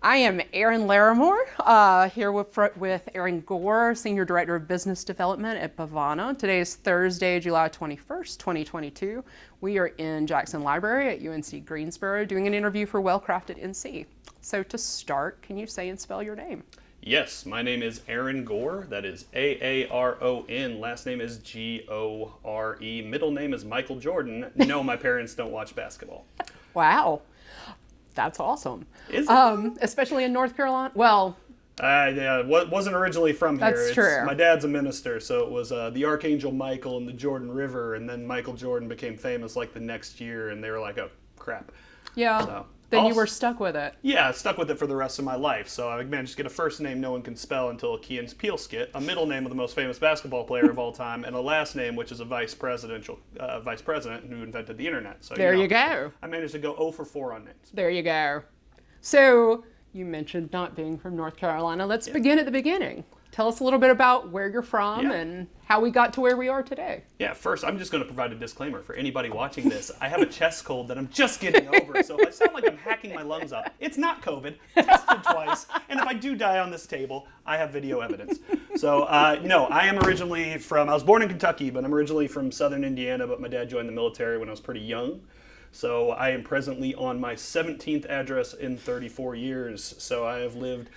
I am Aaron Larimore, here with Aaron Gore, Senior Director of Business Development at Bevana. Today is Thursday, July 21st, 2022. We are in Jackson Library at UNC Greensboro doing an interview for Well Crafted NC. So to start, can you say and spell your name? Yes, my name is Aaron Gore. That is Aaron. Last name is Gore. Middle name is Michael Jordan. No, my parents don't watch basketball. Wow, that's awesome. Is it? Especially in North Carolina. Well, yeah, wasn't originally from here. That's true. My dad's a minister, so it was the Archangel Michael and the Jordan River, and then Michael Jordan became famous like the next year, and they were like, oh, crap. yeah. So, Then you also- were stuck with it. Yeah, I stuck with it for the rest of my life. So I managed to get a first name no one can spell until a Key and Peele skit, a middle name of the most famous basketball player of all time, and a last name which is a vice president who invented the internet. So There you go. I managed to go 0 for 4 on names. There you go. So you mentioned not being from North Carolina. Let's begin at the beginning. Tell us a little bit about where you're from Yeah. and how we got to where we are today. Yeah, first, I'm just going to provide a disclaimer for anybody watching this. I have a chest cold that I'm just getting over, so if I sound like I'm hacking my lungs up, it's not COVID, tested twice, and if I do die on this table, I have video evidence. So, no, I was born in Kentucky, but I'm originally from southern Indiana, but my dad joined the military when I was pretty young. So I am presently on my 17th address in 34 years, so I have lived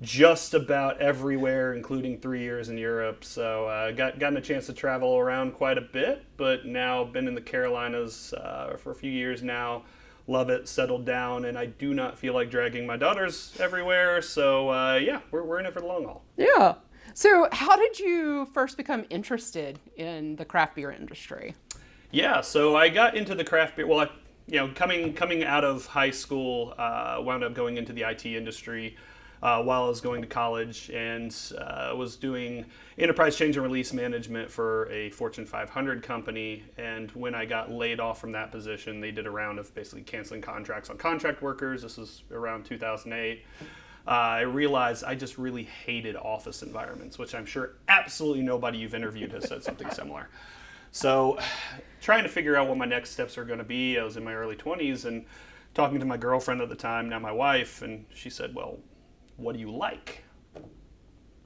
just about everywhere, including 3 years in Europe. So gotten a chance to travel around quite a bit, but now been in the Carolinas for a few years now. Love it, settled down, and I do not feel like dragging my daughters everywhere. So yeah, we're in it for the long haul. Yeah. So how did you first become interested in the craft beer industry? Yeah, so I got into the craft beer. Well, coming out of high school, wound up going into the IT industry. While I was going to college, and was doing enterprise change and release management for a Fortune 500 company. And when I got laid off from that position, they did a round of basically canceling contracts on contract workers. This was around 2008. I realized I just really hated office environments, which I'm sure absolutely nobody you've interviewed has said something similar. So trying to figure out what my next steps are going to be, I was in my early 20s and talking to my girlfriend at the time, now my wife, and she said, well, what do you like?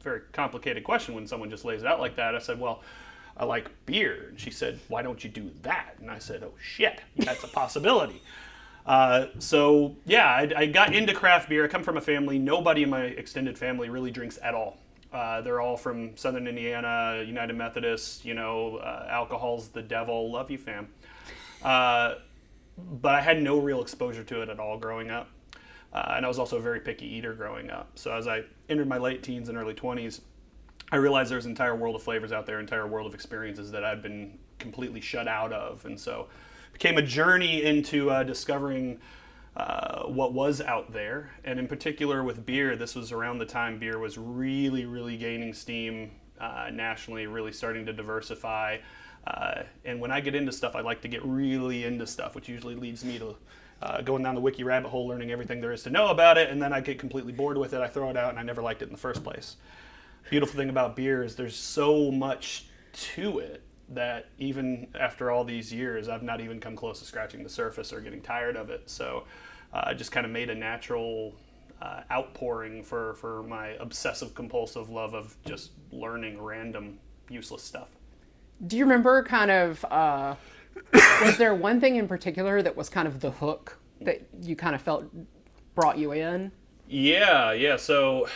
Very complicated question when someone just lays it out like that. I said, well, I like beer. And she said, why don't you do that? And I said, oh shit, that's a possibility. So yeah, I got into craft beer. I come from a family, nobody in my extended family really drinks at all. They're all from Southern Indiana, United Methodist, alcohol's the devil, love you fam. But I had no real exposure to it at all growing up. And I was also a very picky eater growing up. So as I entered my late teens and early 20s, I realized there's an entire world of flavors out there, entire world of experiences that I'd been completely shut out of. And so it became a journey into discovering what was out there. And in particular with beer, this was around the time beer was really, really gaining steam nationally, really starting to diversify. And when I get into stuff, I like to get really into stuff, which usually leads me to going down the wiki rabbit hole, learning everything there is to know about it, and then I get completely bored with it. I throw it out, and I never liked it in the first place. Beautiful thing about beer is there's so much to it that even after all these years, I've not even come close to scratching the surface or getting tired of it. So I just kind of made a natural outpouring for my obsessive compulsive love of just learning random useless stuff. Do you remember was there one thing in particular that was kind of the hook that you kind of felt brought you in? Yeah. So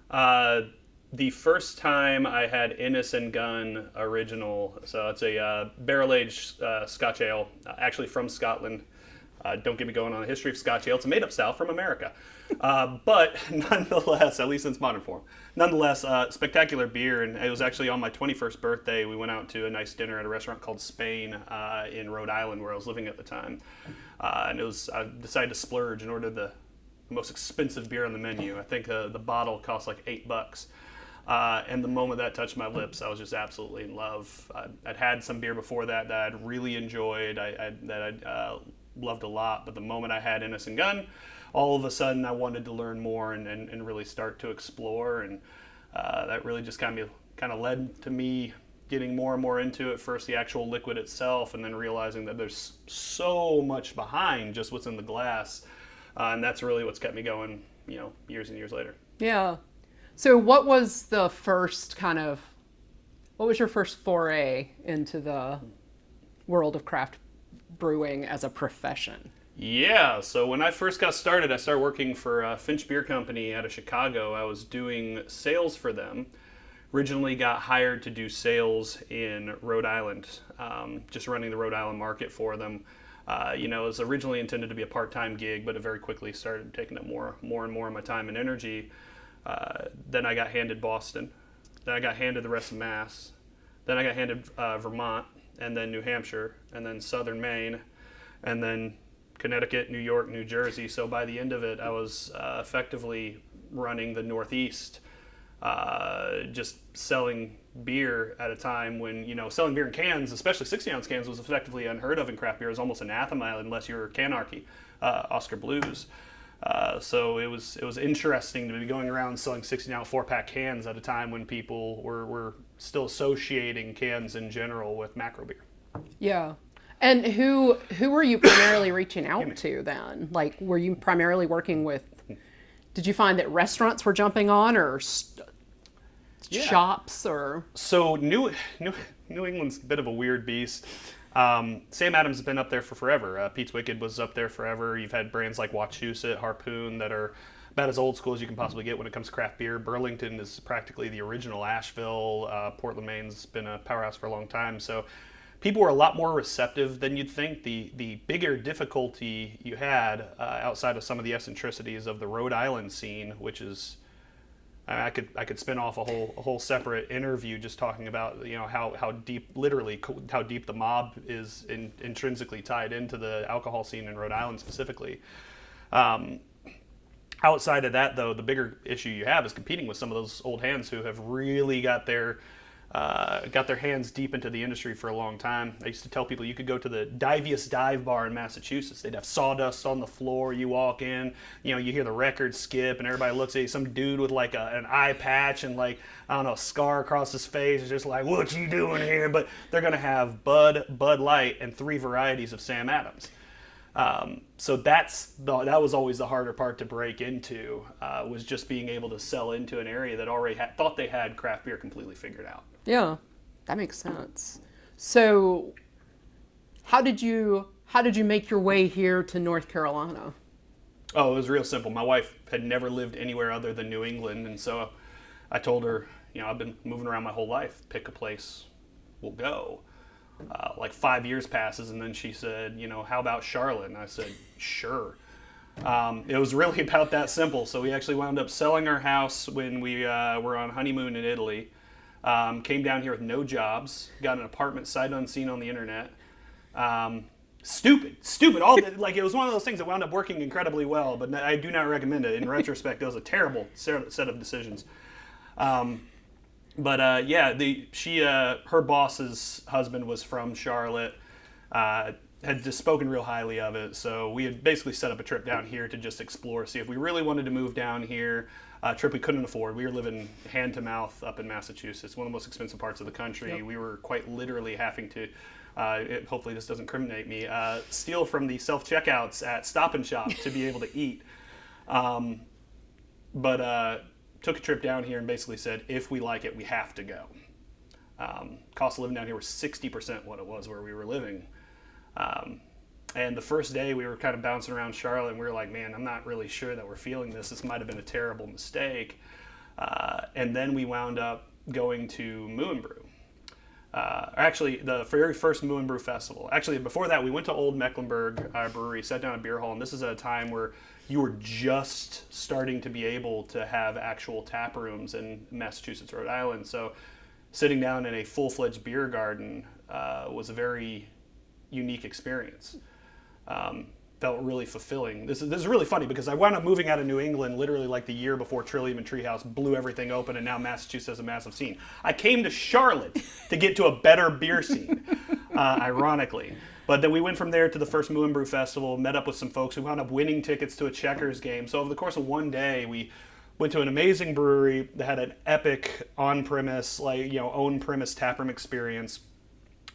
the first time I had Innis and Gunn original, so it's a barrel-aged Scotch ale, actually from Scotland. Don't get me going on the history of Scotch ale. It's a made-up style from America. But nonetheless, at least in its modern form, spectacular beer. And it was actually on my 21st birthday. We went out to a nice dinner at a restaurant called Spain in Rhode Island, where I was living at the time. And I decided to splurge and order the most expensive beer on the menu. I think the bottle cost like $8. And the moment that touched my lips, I was just absolutely in love. I'd had some beer before that I'd really enjoyed, that I'd loved a lot. But the moment I had Innis and Gunn, all of a sudden I wanted to learn more and really start to explore. And that really just kind of led to me getting more and more into it. First, the actual liquid itself, and then realizing that there's so much behind just what's in the glass. and that's really what's kept me going, years and years later. Yeah. So what was your first foray into the world of craft brewing as a profession? Yeah, so when I first got started, I started working for Finch Beer Company out of Chicago. I was doing sales for them. Originally got hired to do sales in Rhode Island, just running the Rhode Island market for them. It was originally intended to be a part-time gig, but it very quickly started taking up more and more of my time and energy. Then I got handed Boston. Then I got handed the rest of Mass. Then I got handed Vermont, and then New Hampshire, and then Southern Maine, and then Connecticut, New York, New Jersey. So by the end of it, I was effectively running the Northeast, just selling beer at a time when, selling beer in cans, especially 60-ounce cans, was effectively unheard of in craft beer. It was almost anathema unless you were Canarchy, Oscar Blues. So it was interesting to be going around selling 16-ounce 4-pack cans at a time when people were still associating cans in general with macro beer. Yeah. And who were you primarily reaching out to then? Like, were you primarily working with, did you find that restaurants were jumping on, or shops, or? So New England's a bit of a weird beast. Sam Adams has been up there for forever. Pete's Wicked was up there forever. You've had brands like Wachusett, Harpoon that are about as old school as you can possibly get when it comes to craft beer. Burlington is practically the original Asheville. Portland, Maine's been a powerhouse for a long time. So people were a lot more receptive than you'd think. The bigger difficulty you had outside of some of the eccentricities of the Rhode Island scene, which is, I could spin off a whole separate interview just talking about how deep, literally how deep the mob is intrinsically tied into the alcohol scene in Rhode Island specifically. Outside of that, though, the bigger issue you have is competing with some of those old hands who have really got their hands deep into the industry for a long time. I used to tell people you could go to the diviest dive bar in Massachusetts. They'd have sawdust on the floor. You walk in, you hear the record skip, and everybody looks at you. Some dude with like an eye patch and a scar across his face is just like, "What you doing here?" But they're gonna have Bud Light, and 3 varieties of Sam Adams. So that was always the harder part to break into, was just being able to sell into an area that already thought they had craft beer completely figured out. Yeah, that makes sense. So how did you make your way here to North Carolina? Oh, it was real simple. My wife had never lived anywhere other than New England, and so I told her, I've been moving around my whole life. Pick a place, we'll go. 5 years passes, and then she said, how about Charlotte? And I said, sure. It was really about that simple. So we actually wound up selling our house when we were on honeymoon in Italy. Came down here with no jobs, got an apartment sight unseen on the internet. Stupid. It was one of those things that wound up working incredibly well, but I do not recommend it. In retrospect, it was a terrible set of decisions. Her boss's husband was from Charlotte, had just spoken real highly of it. So we had basically set up a trip down here to just explore, see if we really wanted to move down here. A trip we couldn't afford. We were living hand to mouth up in Massachusetts, one of the most expensive parts of the country. Yep. We were quite literally having to, hopefully this doesn't incriminate me, steal from the self-checkouts at Stop and Shop to be able to eat. Took a trip down here and basically said, if we like it, we have to go. Cost of living down here was 60% what it was where we were living. And the first day we were kind of bouncing around Charlotte, and we were like, man, I'm not really sure that we're feeling this. This might have been a terrible mistake. And then we wound up going to Moo and Brew. Actually, the very first Moo and Brew festival. Actually, before that, we went to Old Mecklenburg Brewery, sat down at Beer Hall, and this is at a time where you were just starting to be able to have actual tap rooms in Massachusetts, Rhode Island. So sitting down in a full-fledged beer garden was a very unique experience. Felt really fulfilling. This is really funny because I wound up moving out of New England literally like the year before Trillium and Treehouse blew everything open, and now Massachusetts has a massive scene. I came to Charlotte to get to a better beer scene, ironically. But then we went from there to the first Moo and Brew Festival, met up with some folks who wound up winning tickets to a Checkers game. So over the course of one day, we went to an amazing brewery that had an epic on-premise, own-premise taproom experience.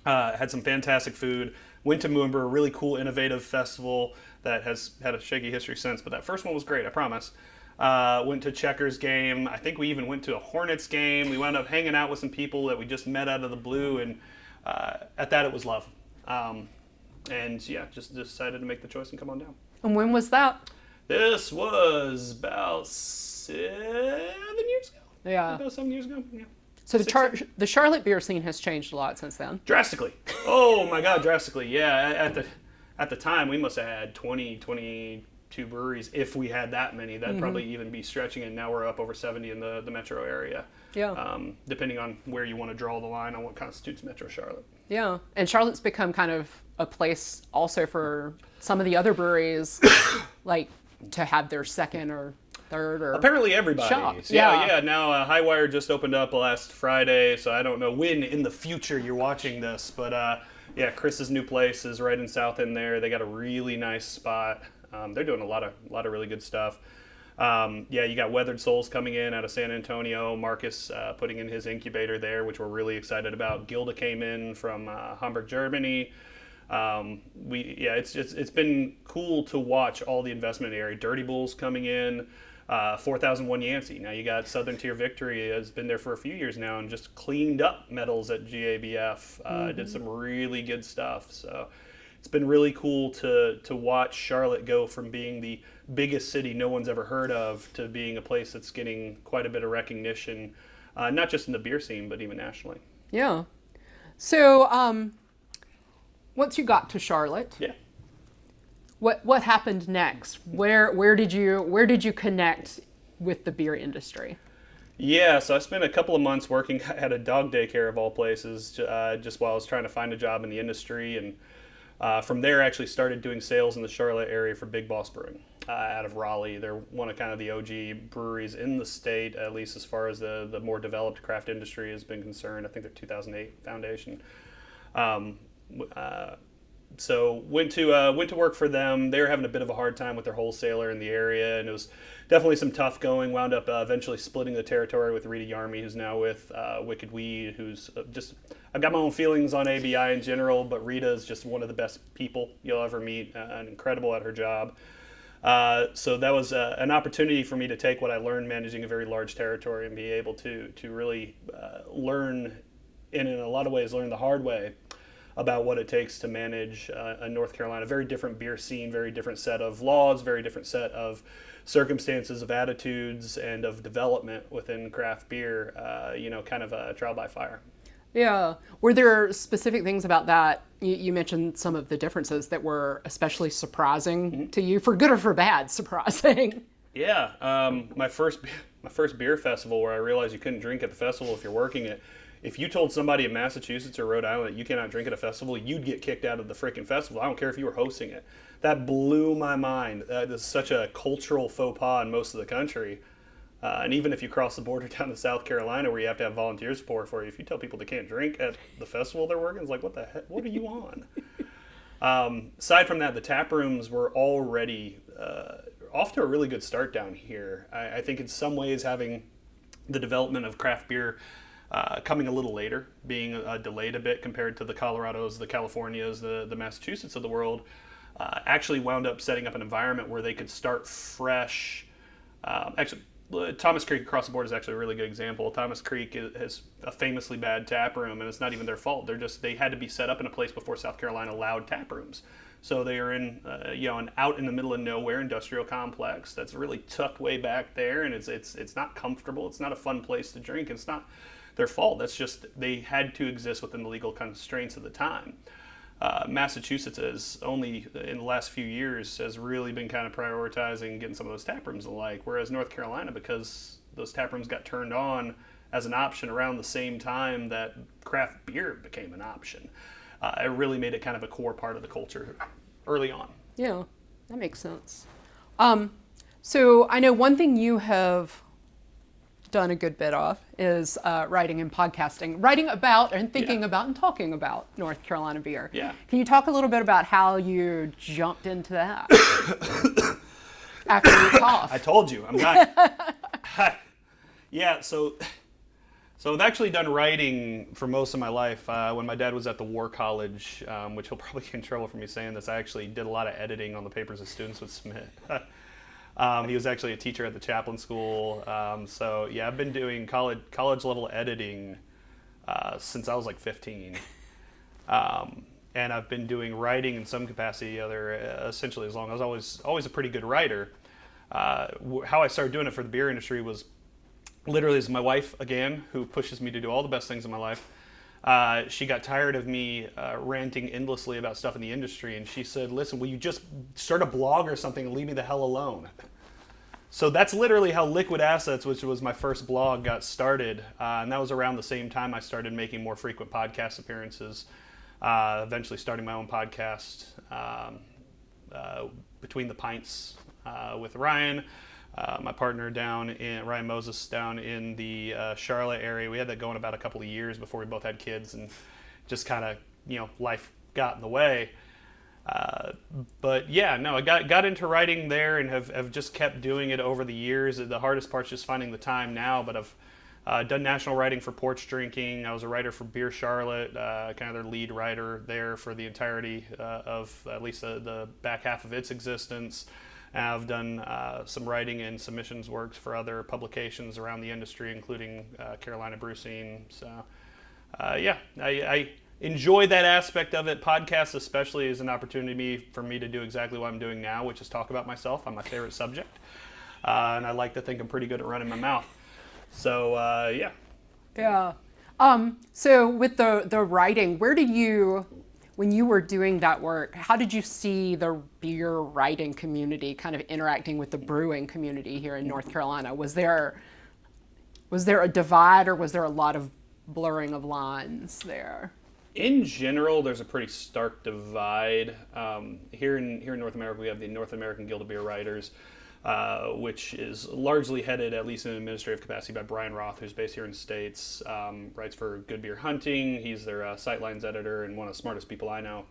Had some fantastic food. Went to Moo and Brew, a really cool, innovative festival. that has had a shaky history since. But that first one was great, I promise. Went to Checkers game. I think we even went to a Hornets game. We wound up hanging out with some people that we just met out of the blue, and at that it was love. And yeah, just decided to make the choice and come on down. And when was that? This was about 7 years ago. Yeah. About 7 years ago. Yeah. So the Charlotte beer scene has changed a lot since then. Drastically. Oh my God, drastically. Yeah. At the time, we must have had 22 breweries. If we had that many, that'd probably even be stretching it. Now we're up over 70 in the metro area. Yeah. Depending on where you want to draw the line on what constitutes Metro Charlotte. Yeah. And Charlotte's become kind of a place also for some of the other breweries, like to have their second or third or apparently everybody. shops. Yeah. Now Highwire just opened up last Friday, so I don't know when in the future you're watching this, but yeah, Chris's new place is right in South End there. They got a really nice spot. They're doing a lot of really good stuff. Yeah, you got Weathered Souls coming in out of San Antonio. Marcus putting in his incubator there, which we're really excited about. Gilda came in from Hamburg, Germany. It's been cool to watch all the investment in the area. Dirty Bulls coming in, 4001 Yancey. Now you got Southern Tier Victory has been there for a few years now and just cleaned up medals at GABF. Did some really good stuff. So it's been really cool to watch Charlotte go from being the biggest city no one's ever heard of to being a place that's getting quite a bit of recognition, not just in the beer scene, but even nationally. Yeah. So once you got to Charlotte, Yeah. what happened next? Where did you connect with the beer industry? Yeah, so I spent a couple of months working at a dog daycare of all places, just while I was trying to find a job in the industry, and from there I actually started doing sales in the Charlotte area for Big Boss Brewing out of Raleigh. They're one of kind of the OG breweries in the state, at least as far as the more developed craft industry has been concerned. I think they're 2008 foundation. So went to work for them. They were having a bit of a hard time with their wholesaler in the area, and it was definitely some tough going. Wound up eventually splitting the territory with Rita Yarmy, who's now with Wicked Weed, who's just, I've got my own feelings on ABI in general, but Rita is just one of the best people you'll ever meet, and incredible at her job. So that was an opportunity for me to take what I learned managing a very large territory and be able to really learn, and in a lot of ways learn the hard way, about what it takes to manage North Carolina. Very different beer scene, very different set of laws, very different set of circumstances, of attitudes, and of development within craft beer, kind of a trial by fire. Yeah. Were there specific things about that? You mentioned some of the differences that were especially surprising to you, for good or for bad, surprising. Yeah. My first beer festival, where I realized you couldn't drink at the festival if you're working it. If you told somebody in Massachusetts or Rhode Island that you cannot drink at a festival, you'd get kicked out of the freaking festival. I don't care if you were hosting it. That blew my mind. That is such a cultural faux pas in most of the country. And even if you cross the border down to South Carolina, where you have to have volunteer support for you, if you tell people they can't drink at the festival they're working, it's like, what the heck? What are you on? Aside from that, the tap rooms were already off to a really good start down here. I think in some ways having the development of craft beer coming a little later, being delayed a bit compared to the Colorados, the Californias, the Massachusetts of the world, actually wound up setting up an environment where they could start fresh. Actually, Thomas Creek across the board is actually a really good example. Thomas Creek has a famously bad tap room, and it's not even their fault. They had to be set up in a place before South Carolina allowed tap rooms. So they are in, an out in the middle of nowhere industrial complex that's really tucked way back there, and it's not comfortable. It's not a fun place to drink. It's not their fault. That's just, they had to exist within the legal constraints of the time. Massachusetts has only in the last few years has really been kind of prioritizing getting some of those tap rooms alike, whereas North Carolina, because those tap rooms got turned on as an option around the same time that craft beer became an option, it really made it kind of a core part of the culture early on. Yeah, that makes sense. So I know one thing you have done a good bit of is writing and podcasting, writing about and thinking about and talking about North Carolina beer. Yeah. Can you talk a little bit about how you jumped into that after you coughed? I told you, I'm dying. Yeah, so So I've actually done writing for most of my life. When my dad was at the War College, which he'll probably get in trouble for me saying this, I actually did a lot of editing on the papers that students would submit. He was actually a teacher at the chaplain school. So yeah, I've been doing college level editing since I was like 15. And I've been doing writing in some capacity, essentially as long as I was always a pretty good writer. How I started doing it for the beer industry was literally as my wife, again, who pushes me to do all the best things in my life. She got tired of me ranting endlessly about stuff in the industry, and she said, listen, will you just start a blog or something and leave me the hell alone? So that's literally how Liquid Assets, which was my first blog, got started. And that was around the same time I started making more frequent podcast appearances, eventually starting my own podcast, Between the Pints with Ryan. My partner Ryan Moses down in the Charlotte area. We had that going about a couple of years before we both had kids, and just kind of, life got in the way. But yeah, no, I got into writing there and have just kept doing it over the years. The hardest part's just finding the time now, but I've done national writing for Porch Drinking. I was a writer for Beer Charlotte, kind of their lead writer there for the entirety of at least the back half of its existence. I've done some writing and submissions works for other publications around the industry, including Carolina Brew Scene. So, yeah, I enjoy that aspect of it. Podcasts especially is an opportunity for me to do exactly what I'm doing now, which is talk about myself. I'm my favorite subject. And I like to think I'm pretty good at running my mouth. So, yeah. Yeah. So with the writing, when you were doing that work, how did you see the beer writing community kind of interacting with the brewing community here in North Carolina? Was there a divide, or was there a lot of blurring of lines there? In general, there's a pretty stark divide. Here in North America, we have the North American Guild of Beer Writers, which is largely headed, at least in an administrative capacity, by Brian Roth, who's based here in the States, writes for Good Beer Hunting. He's their Sightlines editor and one of the smartest people I know.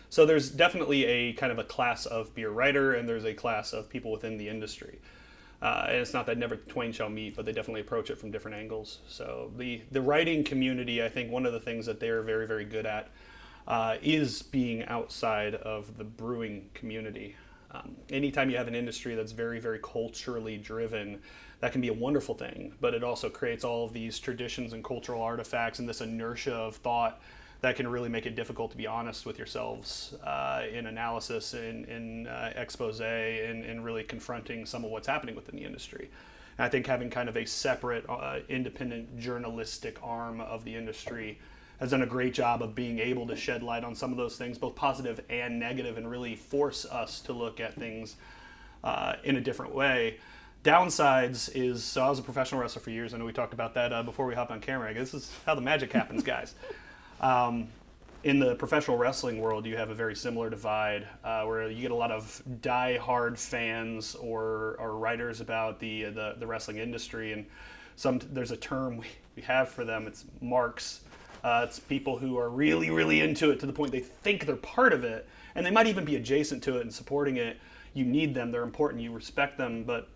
So there's definitely a kind of a class of beer writer, and there's a class of people within the industry. And it's not that never twain shall meet, but they definitely approach it from different angles. So the writing community, I think one of the things that they're very, very good at is being outside of the brewing community. Anytime you have an industry that's very, very culturally driven, that can be a wonderful thing, but it also creates all of these traditions and cultural artifacts and this inertia of thought that can really make it difficult to be honest with yourselves in analysis, in expose, and really confronting some of what's happening within the industry. And I think having kind of a separate, independent journalistic arm of the industry has done a great job of being able to shed light on some of those things, both positive and negative, and really force us to look at things in a different way. Downsides is, so I was a professional wrestler for years. I know we talked about that before we hopped on camera. I guess this is how the magic happens, guys. In the professional wrestling world, you have a very similar divide where you get a lot of die-hard fans or writers about the wrestling industry, and there's a term we have for them. It's marks. It's people who are really, really into it to the point they think they're part of it, and they might even be adjacent to it and supporting it. You need them; they're important. You respect them, but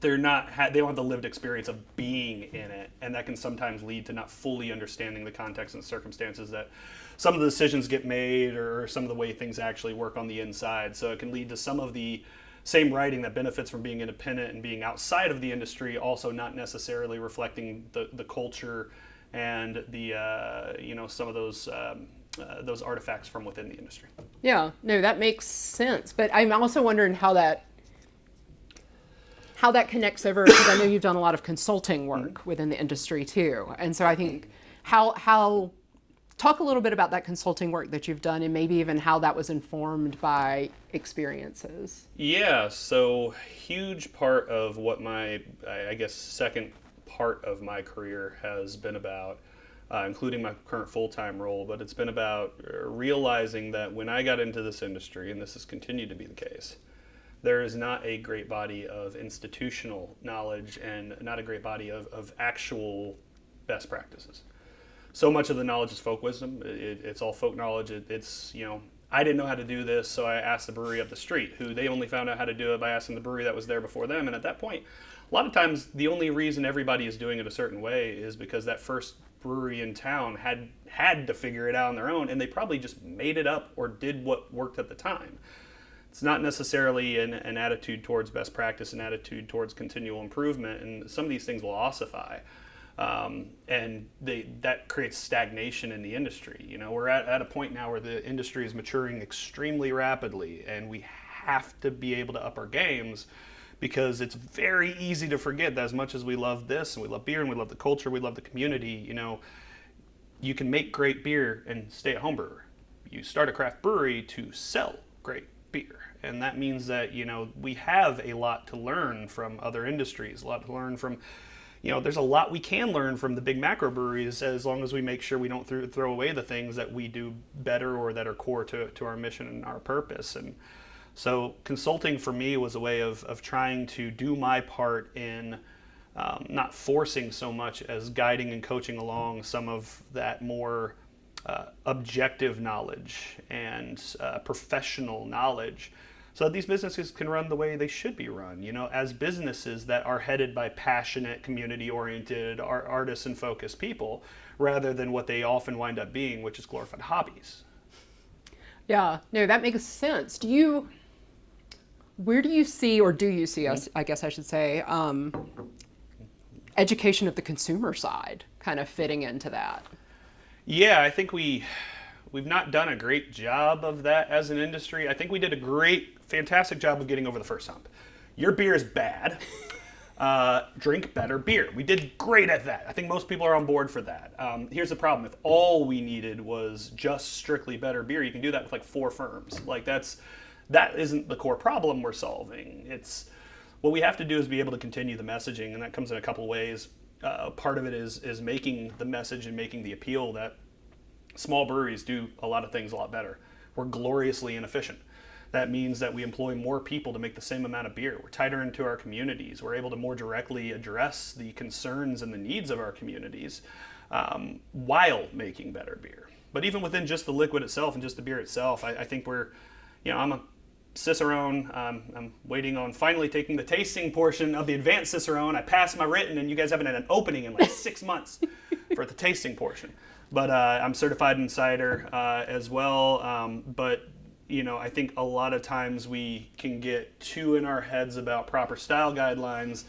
they're not. They don't have the lived experience of being in it, and that can sometimes lead to not fully understanding the context and circumstances that some of the decisions get made, or some of the way things actually work on the inside. So it can lead to some of the same writing that benefits from being independent and being outside of the industry, also not necessarily reflecting the culture and the some of those artifacts from within the industry. Yeah, no, that makes sense. But I'm also wondering how that connects over, because I know you've done a lot of consulting work within the industry too, and so I think how talk a little bit about that consulting work that you've done, and maybe even how that was informed by experiences. Yeah, so huge part of what my second part of my career has been about, including my current full-time role, but it's been about realizing that when I got into this industry, and this has continued to be the case, there is not a great body of institutional knowledge and not a great body of actual best practices. So much of the knowledge is folk wisdom. It's all folk knowledge. It's I didn't know how to do this, so I asked the brewery up the street, who they only found out how to do it by asking the brewery that was there before them. And at that point, a lot of times the only reason everybody is doing it a certain way is because that first brewery in town had to figure it out on their own, and they probably just made it up or did what worked at the time. It's not necessarily an attitude towards best practice, an attitude towards continual improvement, and some of these things will ossify. And that creates stagnation in the industry. You know, we're at a point now where the industry is maturing extremely rapidly, and we have to be able to up our games, because it's very easy to forget that as much as we love this and we love beer and we love the culture, we love the community, you know, you can make great beer and stay a home brewer. You start a craft brewery to sell great beer. And that means that, you know, we have a lot to learn from other industries, a lot to learn from, you know, there's a lot we can learn from the big macro breweries, as long as we make sure we don't throw away the things that we do better or that are core to our mission and our purpose. And so consulting for me was a way of trying to do my part in not forcing so much as guiding and coaching along some of that more objective knowledge and professional knowledge, so that these businesses can run the way they should be run, you know, as businesses that are headed by passionate, community-oriented, artisan-focused people, rather than what they often wind up being, which is glorified hobbies. Yeah, no, that makes sense. Where do you see, or do you see, I guess I should say, education of the consumer side kind of fitting into that? Yeah, I think we've not done a great job of that as an industry. I think we did a fantastic job of getting over the first hump. Your beer is bad. Drink better beer. We did great at that. I think most people are on board for that. Here's the problem. If all we needed was just strictly better beer, you can do that with like 4 firms. Like that isn't the core problem we're solving. It's what we have to do is be able to continue the messaging, and that comes in a couple of ways. Part of it is making the message and making the appeal that small breweries do a lot of things a lot better. We're gloriously inefficient. That means that we employ more people to make the same amount of beer. We're tighter into our communities. We're able to more directly address the concerns and the needs of our communities while making better beer. But even within just the liquid itself and just the beer itself, I think I'm a Cicerone. I'm waiting on finally taking the tasting portion of the advanced Cicerone. I passed my written, and you guys haven't had an opening in like 6 months for the tasting portion. But I'm certified in cider as well. But you know, I think a lot of times we can get too in our heads about proper style guidelines,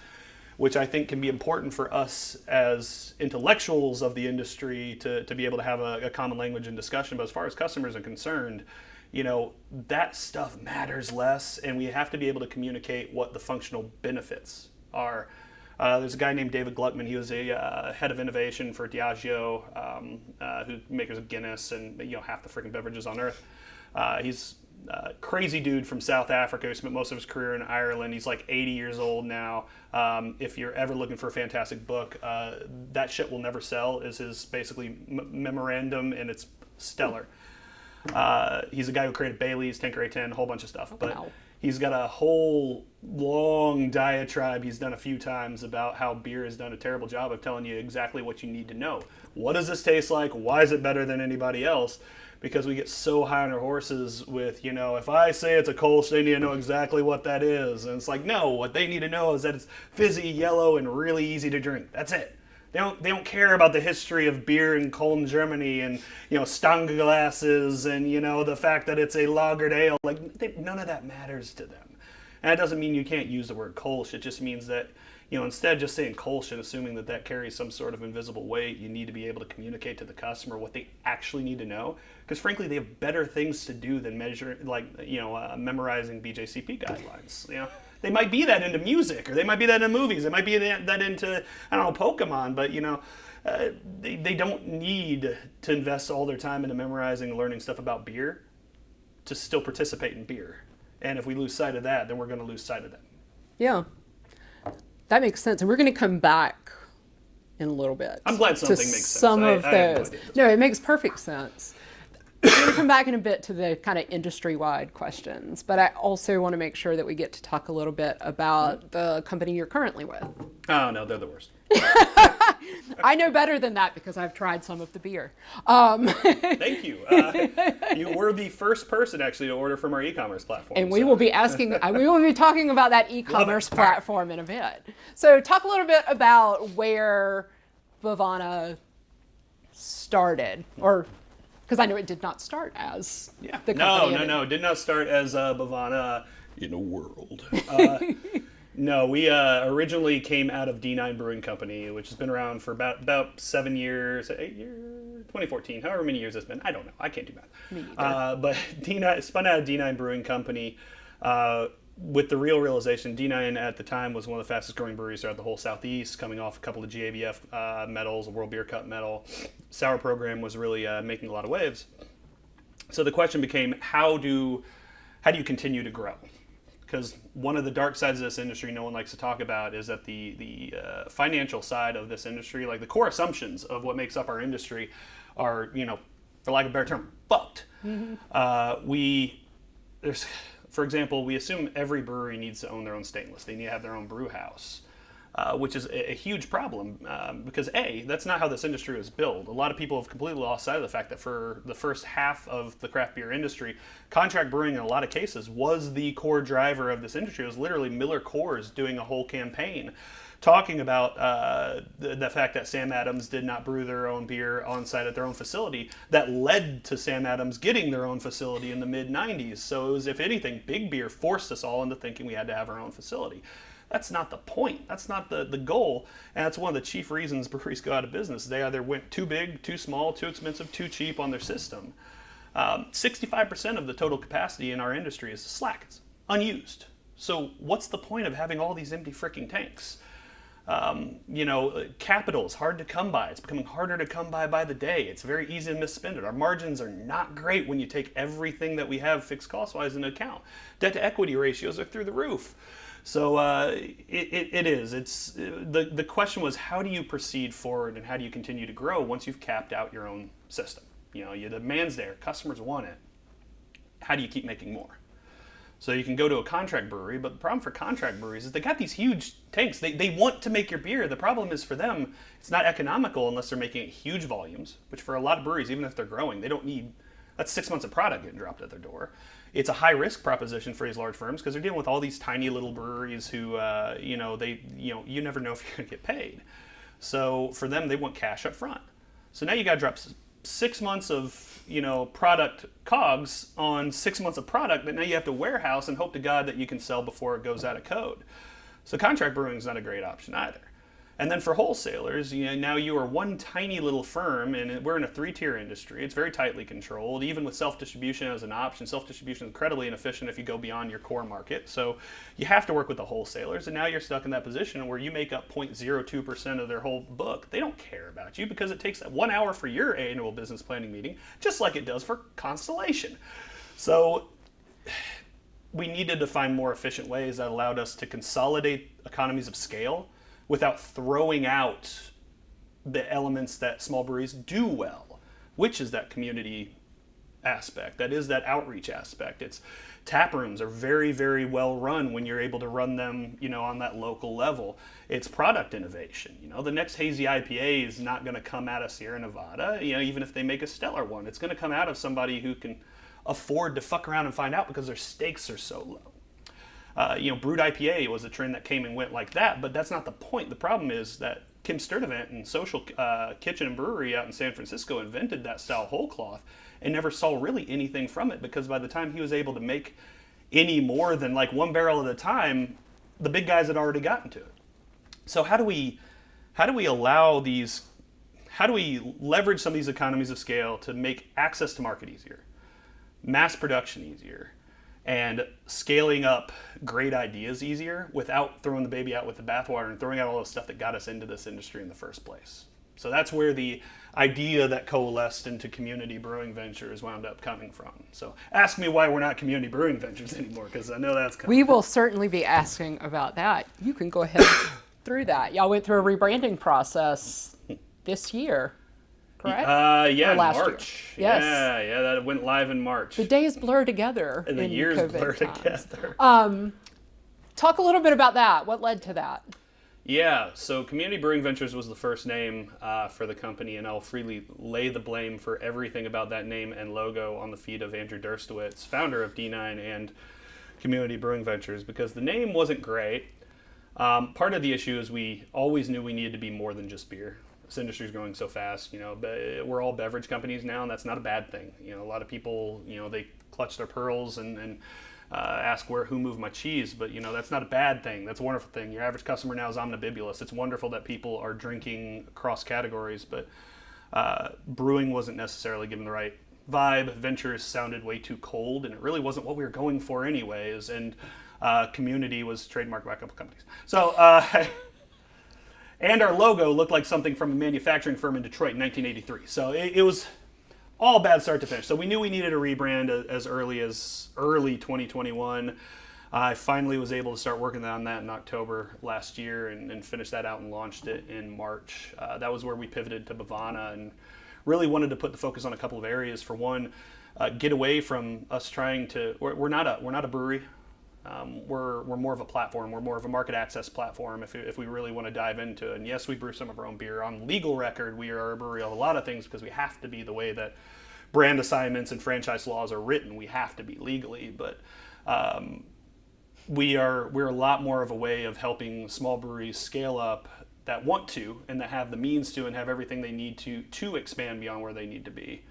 which I think can be important for us as intellectuals of the industry to be able to have a common language and discussion. But as far as customers are concerned, you know, that stuff matters less, and we have to be able to communicate what the functional benefits are. There's a guy named David Gluckman. He was a head of innovation for Diageo, who makers of Guinness and, you know, half the freaking beverages on earth. He's a crazy dude from South Africa who spent most of his career in Ireland. He's like 80 years old now. If you're ever looking for a fantastic book, That Shit Will Never Sell is his basically memorandum, and it's stellar. He's a guy who created Bailey's, Tanqueray 10, a whole bunch of stuff. But wow. He's got a whole long diatribe he's done a few times about how beer has done a terrible job of telling you exactly what you need to know. What does this taste like? Why is it better than anybody else? Because we get so high on our horses with, you know, if I say it's a Kolsch, they need to know exactly what that is. And it's like, no, what they need to know is that it's fizzy, yellow, and really easy to drink. That's it. They don't care about the history of beer in Cologne, Germany, and, you know, Stange glasses, and, you know, the fact that it's a lagered ale. Like, none of that matters to them. And that doesn't mean you can't use the word Kolsch. It just means that, you know, instead of just saying Kolsch and assuming that carries some sort of invisible weight, you need to be able to communicate to the customer what they actually need to know. Because frankly, they have better things to do than memorizing BJCP guidelines. You know, they might be that into music, or they might be that into movies. They might be that into, I don't know, Pokemon. But, you know, they don't need to invest all their time into memorizing and learning stuff about beer to still participate in beer. And if we lose sight of that, then we're going to lose sight of them. Yeah, that makes sense. And we're going to come back in a little bit. I'm glad something makes sense. Some of those. No, it makes perfect sense. We're going to come back in a bit to the kind of industry-wide questions, but I also want to make sure that we get to talk a little bit about the company you're currently with. Oh, no, they're the worst. I know better than that because I've tried some of the beer. Thank you. You were the first person actually to order from our e-commerce platform. And we will be talking about that e-commerce platform in a bit. So talk a little bit about where Bevana started, or because I know it did not start as the company. No. It did not start as Bevana in a world. No, we originally came out of D9 Brewing Company, which has been around for about 7 years, 8 years, 2014, however many years it's been. I don't know. I can't do math. Me either. But D9 spun out of D9 Brewing Company with the real realization D9 at the time was one of the fastest growing breweries throughout the whole Southeast, coming off a couple of GABF medals, a World Beer Cup medal. Sour program was really making a lot of waves. So the question became, how do you continue to grow? Because one of the dark sides of this industry no one likes to talk about is that the financial side of this industry, like the core assumptions of what makes up our industry, are, for lack of a better term, fucked. Mm-hmm. For example, we assume every brewery needs to own their own stainless. They need to have their own brew house, which is a huge problem because that's not how this industry was built. A lot of people have completely lost sight of the fact that for the first half of the craft beer industry, contract brewing in a lot of cases was the core driver of this industry. It was literally Miller Coors doing a whole campaign talking about the fact that Sam Adams did not brew their own beer on site at their own facility. That led to Sam Adams getting their own facility in the mid-90s. So it was, if anything, big beer forced us all into thinking we had to have our own facility. That's not the point. That's not the goal. And that's one of the chief reasons breweries go out of business. They either went too big, too small, too expensive, too cheap on their system. 65% of the total capacity in our industry is slack. It's unused. So what's the point of having all these empty freaking tanks? Capital is hard to come by. It's becoming harder to come by the day. It's very easy to misspend it. Our margins are not great when you take everything that we have fixed cost-wise into account. Debt to equity ratios are through the roof. So it is. It's the question was, how do you proceed forward and how do you continue to grow once you've capped out your own system? The demand's there. Customers want it. How do you keep making more? So you can go to a contract brewery, but the problem for contract breweries is they got these huge tanks. They want to make your beer. The problem is for them, it's not economical unless they're making it huge volumes, which for a lot of breweries, even if they're growing, they don't need, that's 6 months of product getting dropped at their door. It's a high risk proposition for these large firms because they're dealing with all these tiny little breweries who, you never know if you're going to get paid. So for them, they want cash up front. So now you got to drop 6 months of product COGS on 6 months of product that now you have to warehouse and hope to God that you can sell before it goes out of code. So contract brewing is not a great option either. And then for wholesalers, now you are one tiny little firm, and we're in a 3-tier industry. It's very tightly controlled, even with self-distribution as an option. Self-distribution is incredibly inefficient if you go beyond your core market. So you have to work with the wholesalers, and now you're stuck in that position where you make up 0.02% of their whole book. They don't care about you because it takes 1 hour for your annual business planning meeting, just like it does for Constellation. So we needed to find more efficient ways that allowed us to consolidate economies of scale without throwing out the elements that small breweries do well, which is that community aspect. That is that outreach aspect. It's tap rooms are very, very well run when you're able to run them, on that local level. It's product innovation. The next hazy IPA is not going to come out of Sierra Nevada, even if they make a stellar one. It's going to come out of somebody who can afford to fuck around and find out because their stakes are so low. Brewed IPA was a trend that came and went like that, but that's not the point. The problem is that Kim Sturdivant and Social Kitchen and Brewery out in San Francisco invented that style whole cloth and never saw really anything from it because by the time he was able to make any more than like 1 barrel at a time, the big guys had already gotten to it. So how do we leverage some of these economies of scale to make access to market easier, mass production easier, and scaling up great ideas easier without throwing the baby out with the bathwater and throwing out all the stuff that got us into this industry in the first place? So that's where the idea that coalesced into Community Brewing Ventures wound up coming from. So ask me why we're not Community Brewing Ventures anymore, because I know that's coming. We will certainly be asking about that. You can go ahead through that. Y'all went through a rebranding process this year. correct? Yeah, Or in last year? March. Yes. Yeah, that went live in March. The days blur together And the in years COVID blur times. together. Talk a little bit about that. What led to that? Yeah, so Community Brewing Ventures was the first name for the company, and I'll freely lay the blame for everything about that name and logo on the feet of Andrew Derstowitz, founder of D9 and Community Brewing Ventures, because the name wasn't great. Part of the issue is we always knew we needed to be more than just beer. This industry is growing so fast. We're all beverage companies now, and that's not a bad thing. A lot of people, they clutch their pearls and ask who moved my cheese, but that's not a bad thing. That's a wonderful thing. Your average customer now is omnibulous. It's wonderful that people are drinking across categories, but brewing wasn't necessarily given the right vibe. Ventures sounded way too cold, and it really wasn't what we were going for anyways. And Community was trademarked by a couple companies. So, and our logo looked like something from a manufacturing firm in Detroit in 1983. So it was all bad start to finish. So we knew we needed a rebrand as early 2021. I finally was able to start working on that in October last year and finish that out and launched it in March. That was where we pivoted to Bevana and really wanted to put the focus on a couple of areas. For one, get away from us trying to. We're not a brewery. We're more of a platform. We're more of a market access platform if we really want to dive into it. And yes, we brew some of our own beer. On legal record, we are a brewery of a lot of things because we have to be the way that brand assignments and franchise laws are written. We have to be legally, but we're a lot more of a way of helping small breweries scale up that want to and that have the means to and have everything they need to expand beyond where they need to be.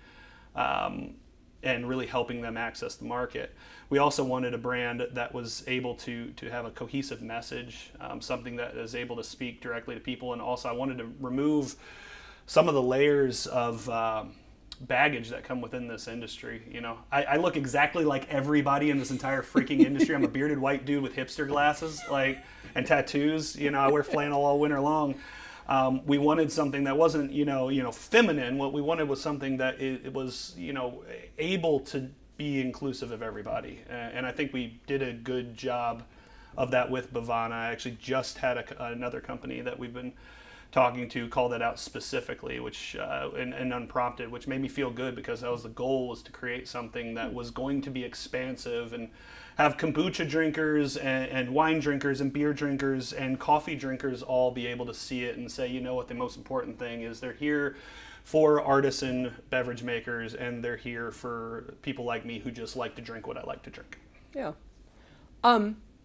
And really helping them access the market. We also wanted a brand that was able to have a cohesive message, something that is able to speak directly to people. And also I wanted to remove some of the layers of baggage that come within this industry. I look exactly like everybody in this entire freaking industry. I'm a bearded white dude with hipster glasses, and tattoos. I wear flannel all winter long. We wanted something that wasn't, feminine. What we wanted was something that it was, able to be inclusive of everybody. And I think we did a good job of that with Bevana. I actually just had another company that we've been talking to call that out specifically, which and unprompted, which made me feel good because that was the goal, was to create something that was going to be expansive and have kombucha drinkers and wine drinkers and beer drinkers and coffee drinkers all be able to see it and say, what the most important thing is, they're here for artisan beverage makers and they're here for people like me who just like to drink what I like to drink. Yeah.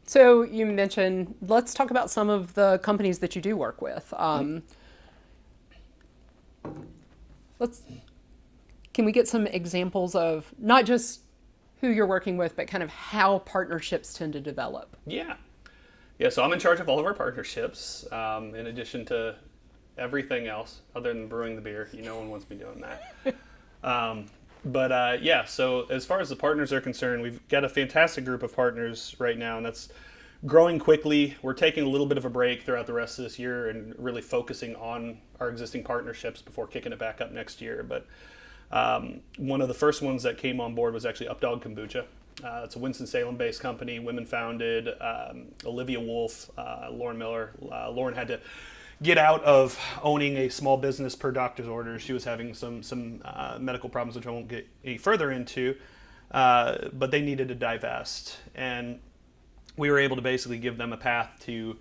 So you mentioned, let's talk about some of the companies that you do work with. Can we get some examples of not just who you're working with, but kind of how partnerships tend to develop? Yeah. So I'm in charge of all of our partnerships, in addition to everything else other than brewing the beer. No one wants me doing that. So as far as the partners are concerned, we've got a fantastic group of partners right now, and that's growing quickly. We're taking a little bit of a break throughout the rest of this year and really focusing on our existing partnerships before kicking it back up next year. But one of the first ones that came on board was actually Updog Kombucha. It's a Winston-Salem-based company, women-founded. Olivia Wolf, Lauren Miller. Lauren had to get out of owning a small business per doctor's orders. She was having some medical problems, which I won't get any further into, but they needed to divest. And we were able to basically give them a path to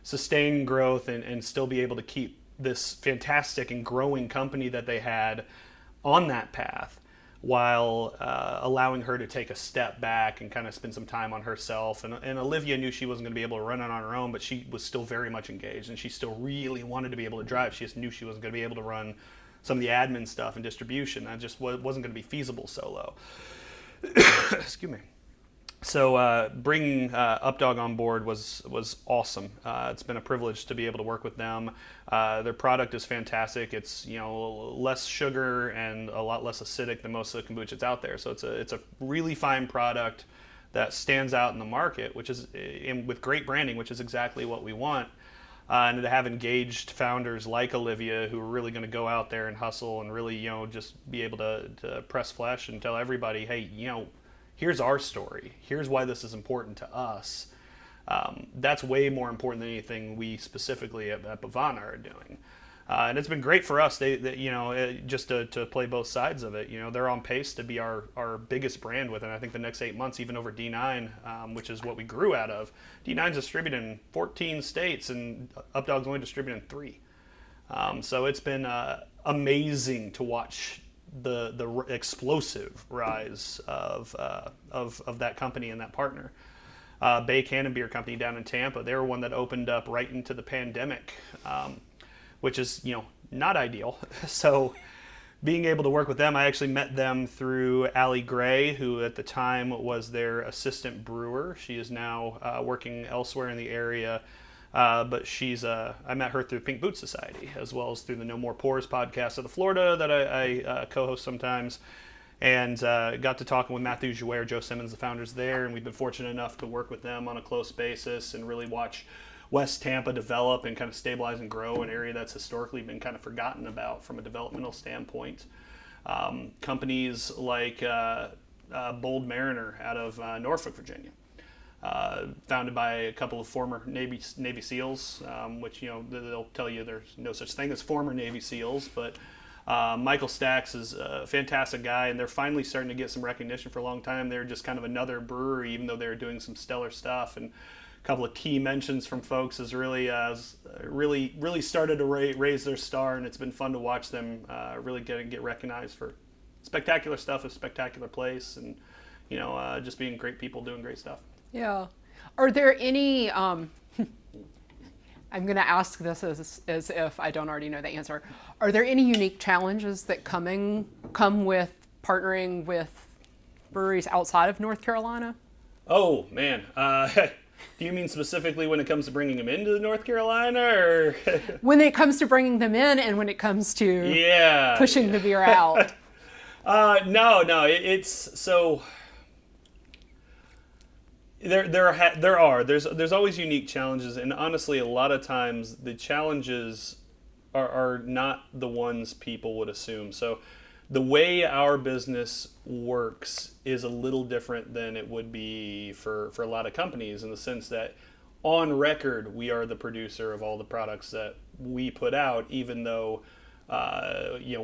sustain growth and still be able to keep this fantastic and growing company that they had on that path, while allowing her to take a step back and kind of spend some time on herself. And Olivia knew she wasn't going to be able to run it on her own, but she was still very much engaged, and she still really wanted to be able to drive. She just knew she wasn't going to be able to run some of the admin stuff and distribution. That just wasn't going to be feasible solo. Excuse me. So bringing Updog on board was awesome. It's been a privilege to be able to work with them. Their product is fantastic. It's less sugar and a lot less acidic than most of the kombuchas out there. So it's a really fine product that stands out in the market, which is with great branding, which is exactly what we want. And to have engaged founders like Olivia who are really going to go out there and hustle and really just be able to press flesh and tell everybody, hey, here's our story. Here's why this is important to us. That's way more important than anything we specifically at Bevana are doing. And it's been great for us. Just to play both sides of it. They're on pace to be our biggest brand within, I think, the next 8 months, even over D9, which is what we grew out of. D9's distributed in 14 states, and Updog's only distributed in 3. So it's been amazing to watch the explosive rise of that company and that partner. Bay Cannon Beer Company down in Tampa, they were one that opened up right into the pandemic, which is not ideal. So being able to work with them, I actually met them through Allie Gray, who at the time was their assistant brewer. She is now working elsewhere in the area. But I met her through Pink Boot Society, as well as through the No More Pores podcast of the Florida that I co-host sometimes, and got to talking with Matthew Jouer, Joe Simmons, the founders there, and we've been fortunate enough to work with them on a close basis and really watch West Tampa develop and kind of stabilize and grow, an area that's historically been kind of forgotten about from a developmental standpoint. Companies like Bold Mariner out of Norfolk, Virginia. Founded by a couple of former Navy SEALs, which they'll tell you there's no such thing as former Navy SEALs, but Michael Stacks is a fantastic guy, and they're finally starting to get some recognition. For a long time they're just kind of another brewery, even though they're doing some stellar stuff. And a couple of key mentions from folks has really started to raise their star, and it's been fun to watch them really get recognized for spectacular stuff, a spectacular place, and just being great people doing great stuff. Yeah. Are there any, I'm going to ask this as if I don't already know the answer. Are there any unique challenges that come with partnering with breweries outside of North Carolina? Oh, man. Do you mean specifically when it comes to bringing them into North Carolina, or? When it comes to bringing them in and when it comes to pushing the beer out? No. It's so... There's always unique challenges, and honestly, a lot of times the challenges are not the ones people would assume. So the way our business works is a little different than it would be for a lot of companies, in the sense that on record we are the producer of all the products that we put out, even though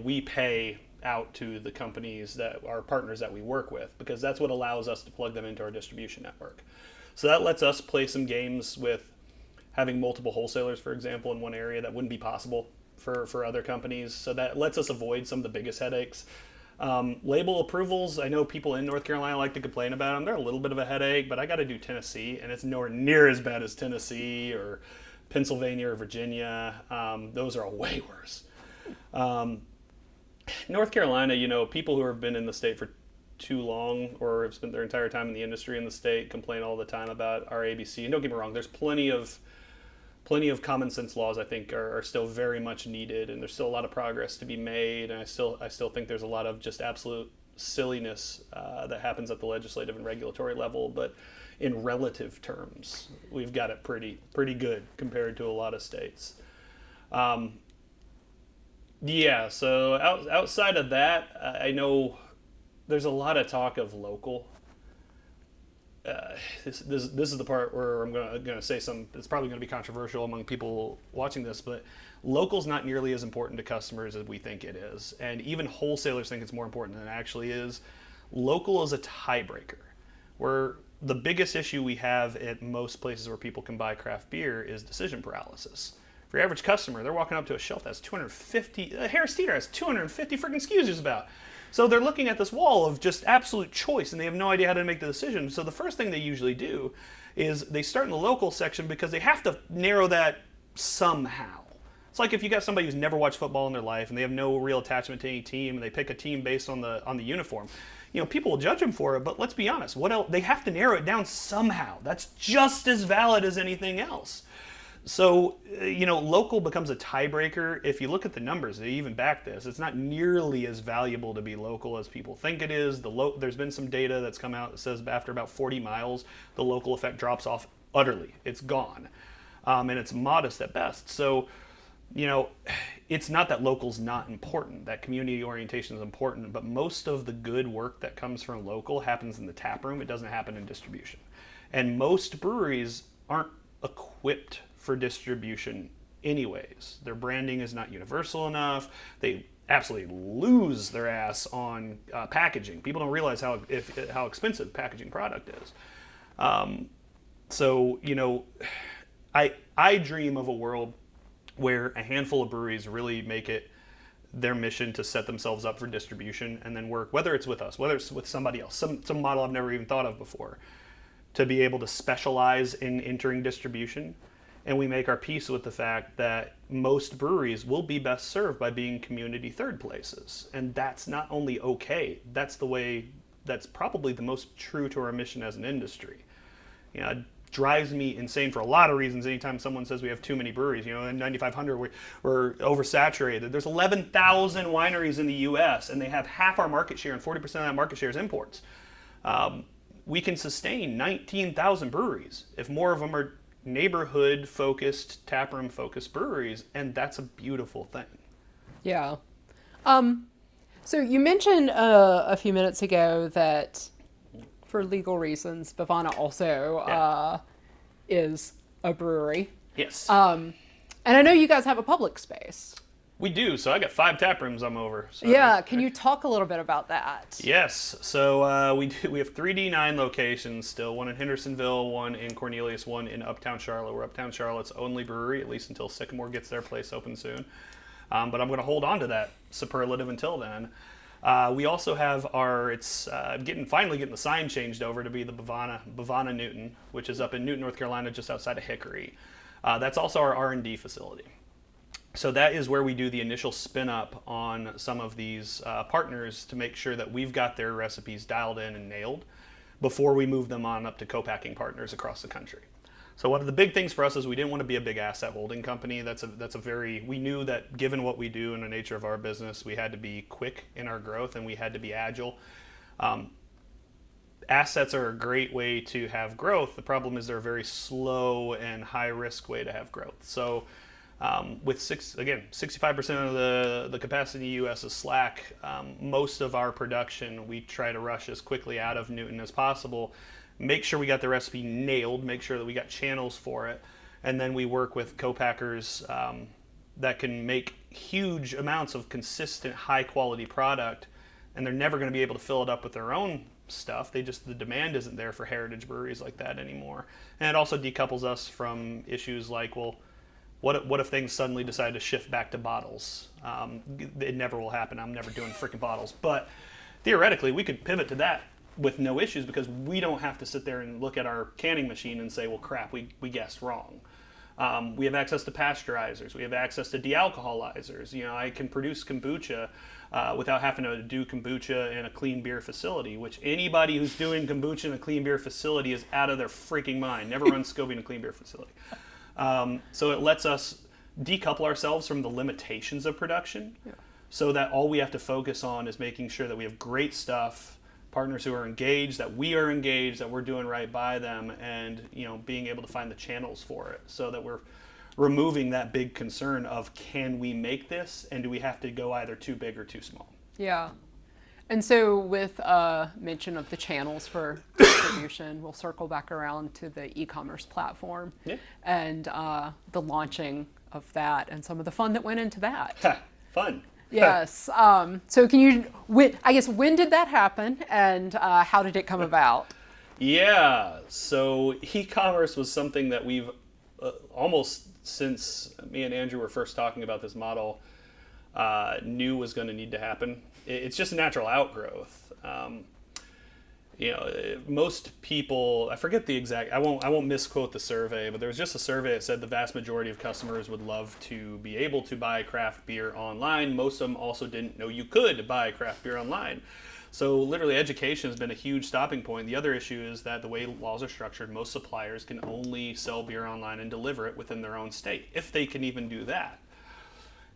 we pay out to the companies that are partners that we work with, because that's what allows us to plug them into our distribution network. So that lets us play some games with having multiple wholesalers, for example, in one area that wouldn't be possible for other companies. So that lets us avoid some of the biggest headaches. Label approvals, I know people in North Carolina like to complain about them. They're a little bit of a headache, but I got to do Tennessee, and it's nowhere near as bad as Tennessee or Pennsylvania or Virginia. Those are way worse. North Carolina, people who have been in the state for too long or have spent their entire time in the industry in the state complain all the time about our ABC. And don't get me wrong, there's plenty of common sense laws I think are still very much needed, and there's still a lot of progress to be made. And I still think there's a lot of just absolute silliness that happens at the legislative and regulatory level. But in relative terms, we've got it pretty good compared to a lot of states. So outside of that, I know there's a lot of talk of local. This is the part where I'm going to say something that's probably going to be controversial among people watching this, but local's not nearly as important to customers as we think it is. And even wholesalers think it's more important than it actually is. Local is a tiebreaker, where the biggest issue we have at most places where people can buy craft beer is decision paralysis. For your average customer, they're walking up to a shelf that's 250, Harris Teeter has 250 freaking SKUs just about. So they're looking at this wall of just absolute choice, and they have no idea how to make the decision. So the first thing they usually do is they start in the local section, because they have to narrow that somehow. It's like if you got somebody who's never watched football in their life and they have no real attachment to any team, and they pick a team based on the uniform. People will judge them for it, but let's be honest, what else? They have to narrow it down somehow. That's just as valid as anything else. So, local becomes a tiebreaker. If you look at the numbers, they even back this. It's not nearly as valuable to be local as people think it is. There's been some data that's come out that says after about 40 miles, the local effect drops off utterly. It's gone. And it's modest at best. So, it's not that local's not important. That community orientation is important. But most of the good work that comes from local happens in the tap room. It doesn't happen in distribution. And most breweries aren't equipped for distribution anyways. Their branding is not universal enough. They absolutely lose their ass on packaging. People don't realize how expensive packaging product is. So, I dream of a world where a handful of breweries really make it their mission to set themselves up for distribution and then work, whether it's with us, whether it's with somebody else, some model I've never even thought of before, to be able to specialize in entering distribution. And we make our peace with the fact that most breweries will be best served by being community third places. And that's not only okay, that's the way, that's probably the most true to our mission as an industry. It drives me insane for a lot of reasons anytime someone says we have too many breweries. In 9,500 we're oversaturated. There's 11,000 wineries in the US and they have half our market share, and 40% of that market share is imports. We can sustain 19,000 breweries if more of them are neighborhood focused, taproom focused breweries, and that's a beautiful thing. Yeah. So you mentioned a few minutes ago that for legal reasons, Bevana also is a brewery. Yes. And I know you guys have a public space. We do. So I got 5 tap rooms I'm over. So yeah. Can you talk a little bit about that? Yes. So we have 3D9 locations still. One in Hendersonville, one in Cornelius, one in Uptown Charlotte. We're Uptown Charlotte's only brewery, at least until Sycamore gets their place open soon. But I'm going to hold on to that superlative until then. We also have it's finally getting the sign changed over to be the Bevana Newton, which is up in Newton, North Carolina, just outside of Hickory. That's also our R&D facility. So that is where we do the initial spin up on some of these partners to make sure that we've got their recipes dialed in and nailed before we move them on up to co-packing partners across the country. So one of the big things for us is we didn't want to be a big asset holding company. We knew that given what we do and the nature of our business, we had to be quick in our growth and we had to be agile. Assets are a great way to have growth. The problem is they're a very slow and high risk way to have growth. So with 65% of the capacity in the U.S. is slack. Most of our production we try to rush as quickly out of Newton as possible. Make sure we got the recipe nailed. Make sure that we got channels for it, and then we work with co-packers that can make huge amounts of consistent, high-quality product, and they're never going to be able to fill it up with their own stuff. The demand isn't there for heritage breweries like that anymore, and it also decouples us from issues like, well, what if things suddenly decide to shift back to bottles? It never will happen. I'm never doing freaking bottles. But theoretically, we could pivot to that with no issues because we don't have to sit there and look at our canning machine and say, well, crap, we guessed wrong. We have access to pasteurizers. We have access to dealcoholizers. I can produce kombucha without having to do kombucha in a clean beer facility, which anybody who's doing kombucha in a clean beer facility is out of their freaking mind. Never run SCOBY in a clean beer facility. So it lets us decouple ourselves from the limitations of production so that all we have to focus on is making sure that we have great stuff, partners who are engaged, that we are engaged, that we're doing right by them, and being able to find the channels for it so that we're removing that big concern of can we make this and do we have to go either too big or too small. Yeah. And so with mention of the channels for distribution, we'll circle back around to the e-commerce platform and the launching of that and some of the fun that went into that. Fun. Yes. So can you, when did that happen and how did it come about? Yeah. So e-commerce was something that we've almost since me and Andrew were first talking about this model knew was going to need to happen. It's just a natural outgrowth. Most people, I forget the exact, I won't misquote the survey, but there was just a survey that said the vast majority of customers would love to be able to buy craft beer online. Most of them also didn't know you could buy craft beer online. So literally education has been a huge stopping point. The other issue is that the way laws are structured, most suppliers can only sell beer online and deliver it within their own state, if they can even do that.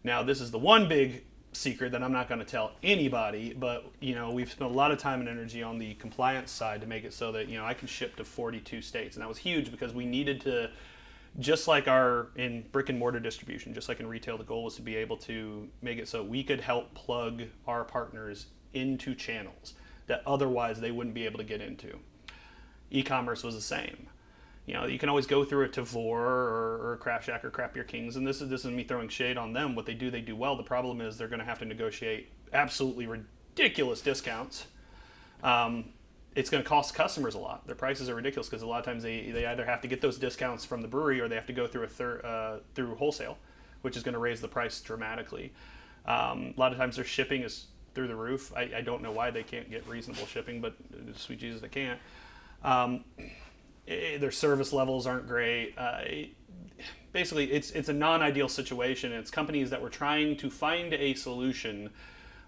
Now, this is the one big secret that I'm not going to tell anybody, but we've spent a lot of time and energy on the compliance side to make it so that I can ship to 42 states, and that was huge because we needed to, just like in brick and mortar distribution, just like in retail, the goal was to be able to make it so we could help plug our partners into channels that otherwise they wouldn't be able to get into. E-commerce was the same. You can always go through a Tavor or a Craft Shack or Craft Beer Kings, and this is me throwing shade on them. What they do well. The problem is they're going to have to negotiate absolutely ridiculous discounts. It's going to cost customers a lot. Their prices are ridiculous because a lot of times they either have to get those discounts from the brewery or they have to go through through wholesale, which is going to raise the price dramatically. A lot of times their shipping is through the roof. I don't know why they can't get reasonable shipping, but sweet Jesus, they can't. Their service levels aren't great. Basically, it's a non-ideal situation. It's companies that were trying to find a solution,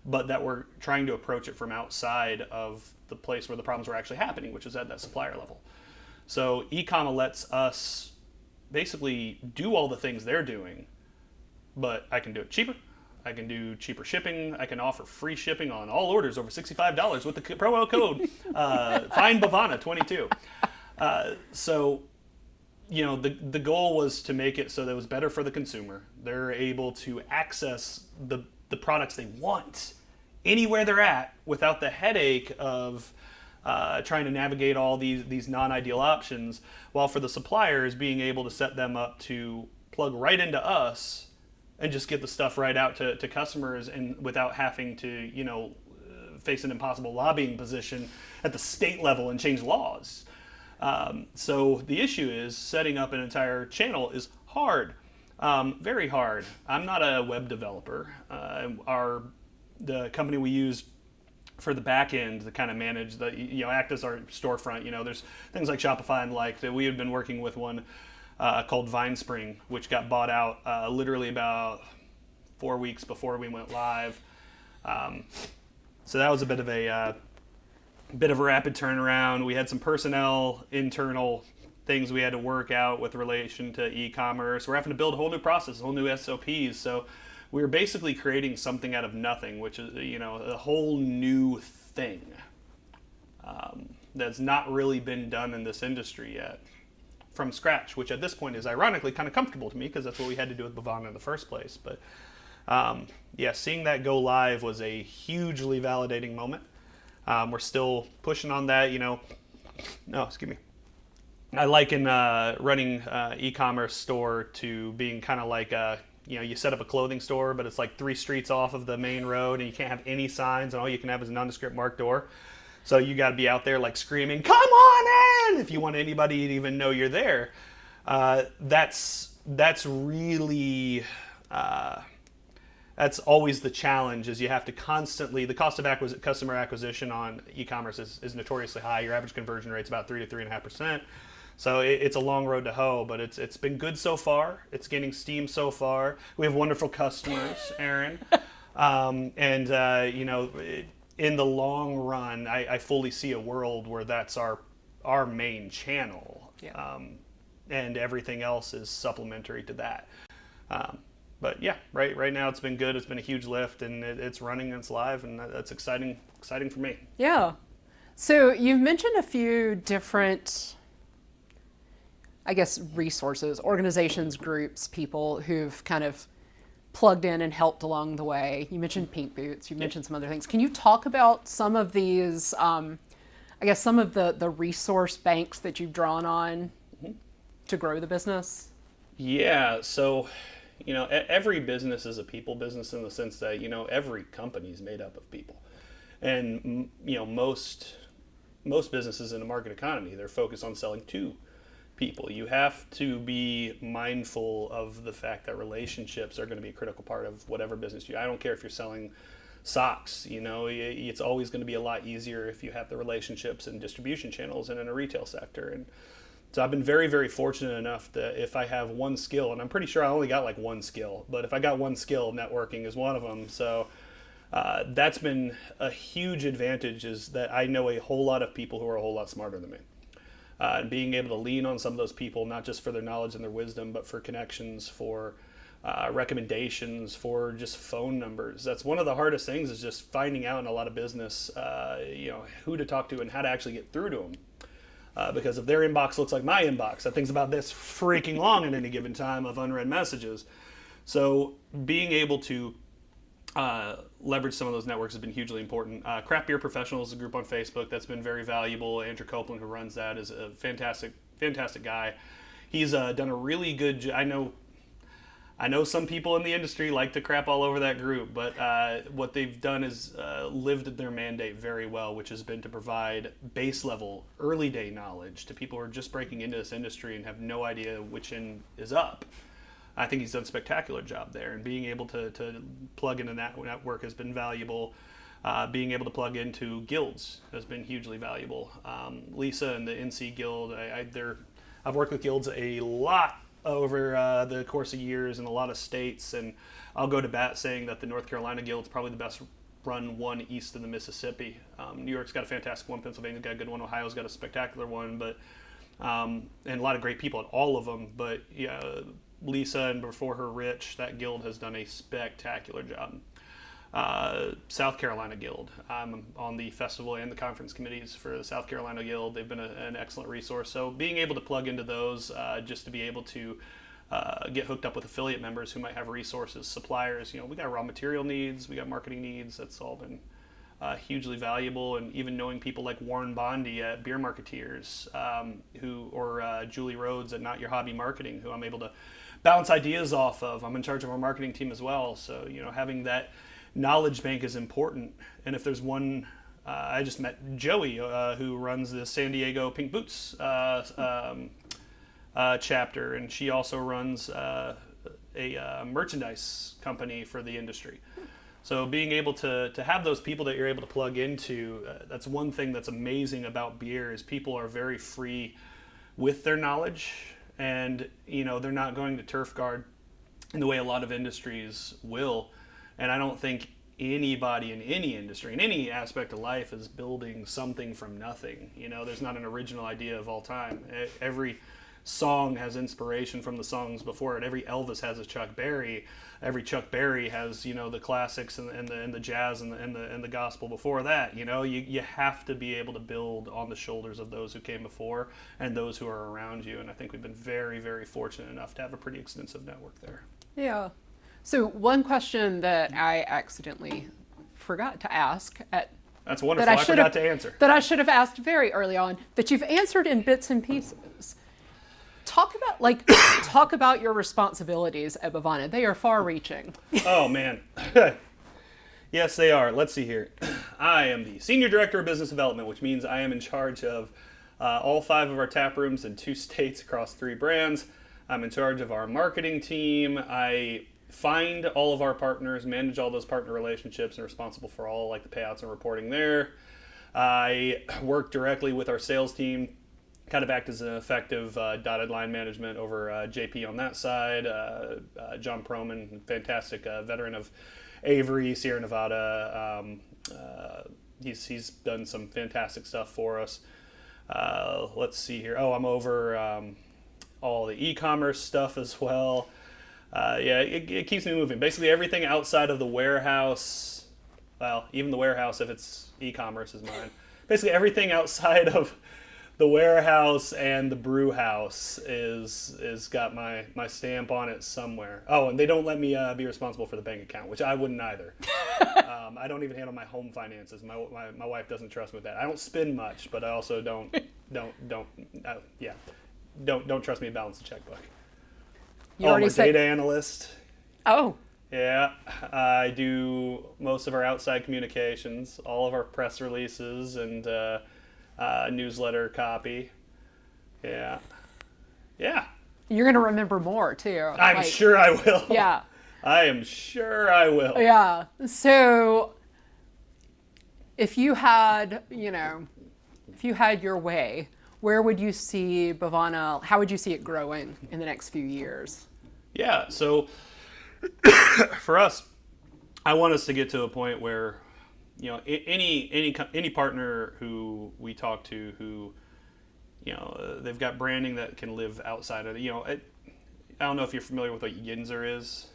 but that were trying to approach it from outside of the place where the problems were actually happening, which is at that supplier level. So e-com lets us basically do all the things they're doing, but I can do it cheaper. I can do cheaper shipping. I can offer free shipping on all orders over $65 with the promo code FINDBEVANA22. So, the goal was to make it so that it was better for the consumer. They're able to access the products they want anywhere they're at without the headache of trying to navigate all these non-ideal options, while for the suppliers being able to set them up to plug right into us and just get the stuff right out to customers, and without having to face an impossible lobbying position at the state level and change laws. So the issue is setting up an entire channel is hard, very hard. I'm not a web developer. The company we use for the back end to kind of manage act as our storefront. There's things like Shopify and that we had been working with one called VineSpring, which got bought out literally about 4 weeks before we went live. So that was a bit of a rapid turnaround. We had some internal things we had to work out with relation to e-commerce. We're having to build a whole new process, a whole new SOPs. So we were basically creating something out of nothing, which is a whole new thing that's not really been done in this industry yet from scratch, which at this point is ironically kind of comfortable to me because that's what we had to do with Bevana in the first place. But seeing that go live was a hugely validating moment. We're still pushing on that, No, excuse me. I liken running e-commerce store to being kind of like you set up a clothing store, but it's like 3 streets off of the main road, and you can't have any signs, and all you can have is a nondescript marked door. So you got to be out there screaming, "Come on in!" if you want anybody to even know you're there. That's really. That's always the challenge, is you have to constantly, the cost of customer acquisition on e-commerce is notoriously high. Your average conversion rate's about 3 to 3.5%. So it's a long road to hoe, but it's been good so far. It's gaining steam so far. We have wonderful customers, Aaron. In the long run, I fully see a world where that's our main channel. Yeah. And everything else is supplementary to that. But yeah, right now it's been good. It's been a huge lift, and it's running and it's live, and that's exciting for me. Yeah. So you've mentioned a few different, resources, organizations, groups, people who've kind of plugged in and helped along the way. You mentioned Pink Boots. You mentioned some other things. Can you talk about some of these, some of the resource banks that you've drawn on to grow the business? Yeah. So, every business is a people business in the sense that, every company is made up of people. And, most businesses in the market economy, they're focused on selling to people. You have to be mindful of the fact that relationships are going to be a critical part of whatever business I don't care if you're selling socks, it's always going to be a lot easier if you have the relationships and distribution channels and in a retail sector. And so I've been very, very fortunate enough that if I have one skill, and I'm pretty sure I only got one skill, but if I got one skill, networking is one of them. So that's been a huge advantage, is that I know a whole lot of people who are a whole lot smarter than me. And being able to lean on some of those people, not just for their knowledge and their wisdom, but for connections, for recommendations, for just phone numbers. That's one of the hardest things, is just finding out in a lot of business, who to talk to and how to actually get through to them. Because if their inbox looks like my inbox, that thing's about this freaking long at any given time of unread messages. So being able to leverage some of those networks has been hugely important. Craft Beer Professionals is a group on Facebook that's been very valuable. Andrew Copeland, who runs that, is a fantastic fantastic guy. He's done a really good job. I know some people in the industry like to crap all over that group, but what they've done is lived their mandate very well, which has been to provide base level, early day knowledge to people who are just breaking into this industry and have no idea which end is up. I think he's done a spectacular job there, and being able to plug into that network has been valuable. Being able to plug into guilds has been hugely valuable. Lisa and the NC Guild, I've worked with guilds a lot over the course of years in a lot of states, and I'll go to bat saying that the North Carolina Guild is probably the best run one east of the Mississippi. New York's got a fantastic one, Pennsylvania's got a good one, Ohio's got a spectacular one, but and a lot of great people at all of them. But yeah, Lisa and before her Rich, that guild has done a spectacular job. South Carolina Guild. I'm on the festival and the conference committees for the South Carolina Guild. They've been an excellent resource. So being able to plug into those just to be able to get hooked up with affiliate members who might have resources, suppliers. We got raw material needs, we got marketing needs. That's all been hugely valuable. And even knowing people like Warren Bondi at Beer Marketeers, or Julie Rhodes at Not Your Hobby Marketing, who I'm able to bounce ideas off of. I'm in charge of our marketing team as well. So having that knowledge bank is important. And if there's one, I just met Joey, who runs the San Diego Pink Boots chapter, and she also runs a merchandise company for the industry. So being able to have those people that you're able to plug into, that's one thing that's amazing about beer is people are very free with their knowledge, and they're not going to turf guard in the way a lot of industries will. And I don't think anybody in any industry, in any aspect of life, is building something from nothing. There's not an original idea of all time. Every song has inspiration from the songs before it. Every Elvis has a Chuck Berry. Every Chuck Berry has, the classics and the jazz and the gospel before that. You have to be able to build on the shoulders of those who came before and those who are around you. And I think we've been very, very fortunate enough to have a pretty extensive network there. Yeah. So one question that I accidentally forgot to ask that's wonderful. I forgot to answer. That I should have asked very early on, that you've answered in bits and pieces. Talk about your responsibilities at Bevana. They are far-reaching. Oh man, yes they are. Let's see here. I am the Senior Director of Business Development, which means I am in charge of all 5 of our tap rooms in 2 states across 3 brands. I'm in charge of our marketing team. I find all of our partners, manage all those partner relationships, and responsible for all the payouts and reporting there. I work directly with our sales team, kind of act as an effective dotted line management over JP on that side. John Proman, fantastic veteran of Avery, Sierra Nevada. He's done some fantastic stuff for us. Let's see here. I'm over all the e-commerce stuff as well. It keeps me moving. Basically everything outside of the warehouse, well, even the warehouse if it's e-commerce is mine. Basically everything outside of the warehouse and the brew house is got my stamp on it somewhere. Oh, and they don't let me be responsible for the bank account, which I wouldn't either. I don't even handle my home finances. My wife doesn't trust me with that. I don't spend much, but I also don't trust me to balance the checkbook. I'm a data analyst. Oh. Yeah, I do most of our outside communications, all of our press releases and newsletter copy. Yeah. You're going to remember more too. I'm sure I will. Yeah. I am sure I will. Yeah. So if you had your way, where would you see Bevana, how would you see it growing in the next few years? Yeah, so for us, I want us to get to a point where, any partner who we talk to who, they've got branding that can live outside of, I don't know if you're familiar with what Yinzer is.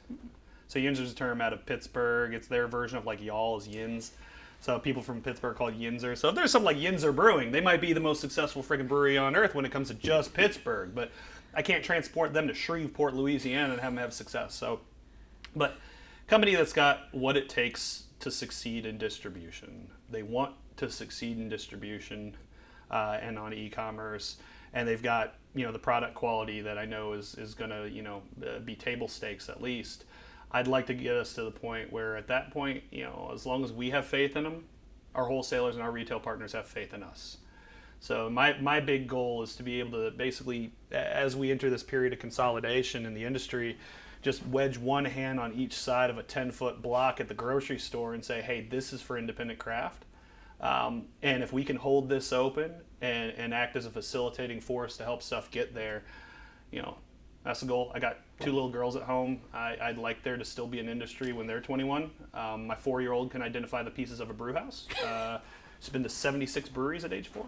So Yinzer is a term out of Pittsburgh. It's their version of y'all is Yins. So people from Pittsburgh call it Yinzer. So if there's something like Yinzer Brewing, they might be the most successful freaking brewery on earth when it comes to just Pittsburgh. But I can't transport them to Shreveport, Louisiana and have them have success. So, but company that's got what it takes to succeed in distribution. They want to succeed in distribution and on e-commerce. and they've got the product quality that I know is going to be table stakes at least. I'd like to get us to the point where at that point, as long as we have faith in them, our wholesalers and our retail partners have faith in us. So my big goal is to be able to basically, as we enter this period of consolidation in the industry, just wedge one hand on each side of a 10-foot block at the grocery store and say, hey, this is for independent craft. And if we can hold this open and act as a facilitating force to help stuff get there, that's the goal. I got 2 little girls at home. I'd like there to still be an industry when they're 21. My 4-year-old can identify the pieces of a brew house. She's been to 76 breweries at age 4.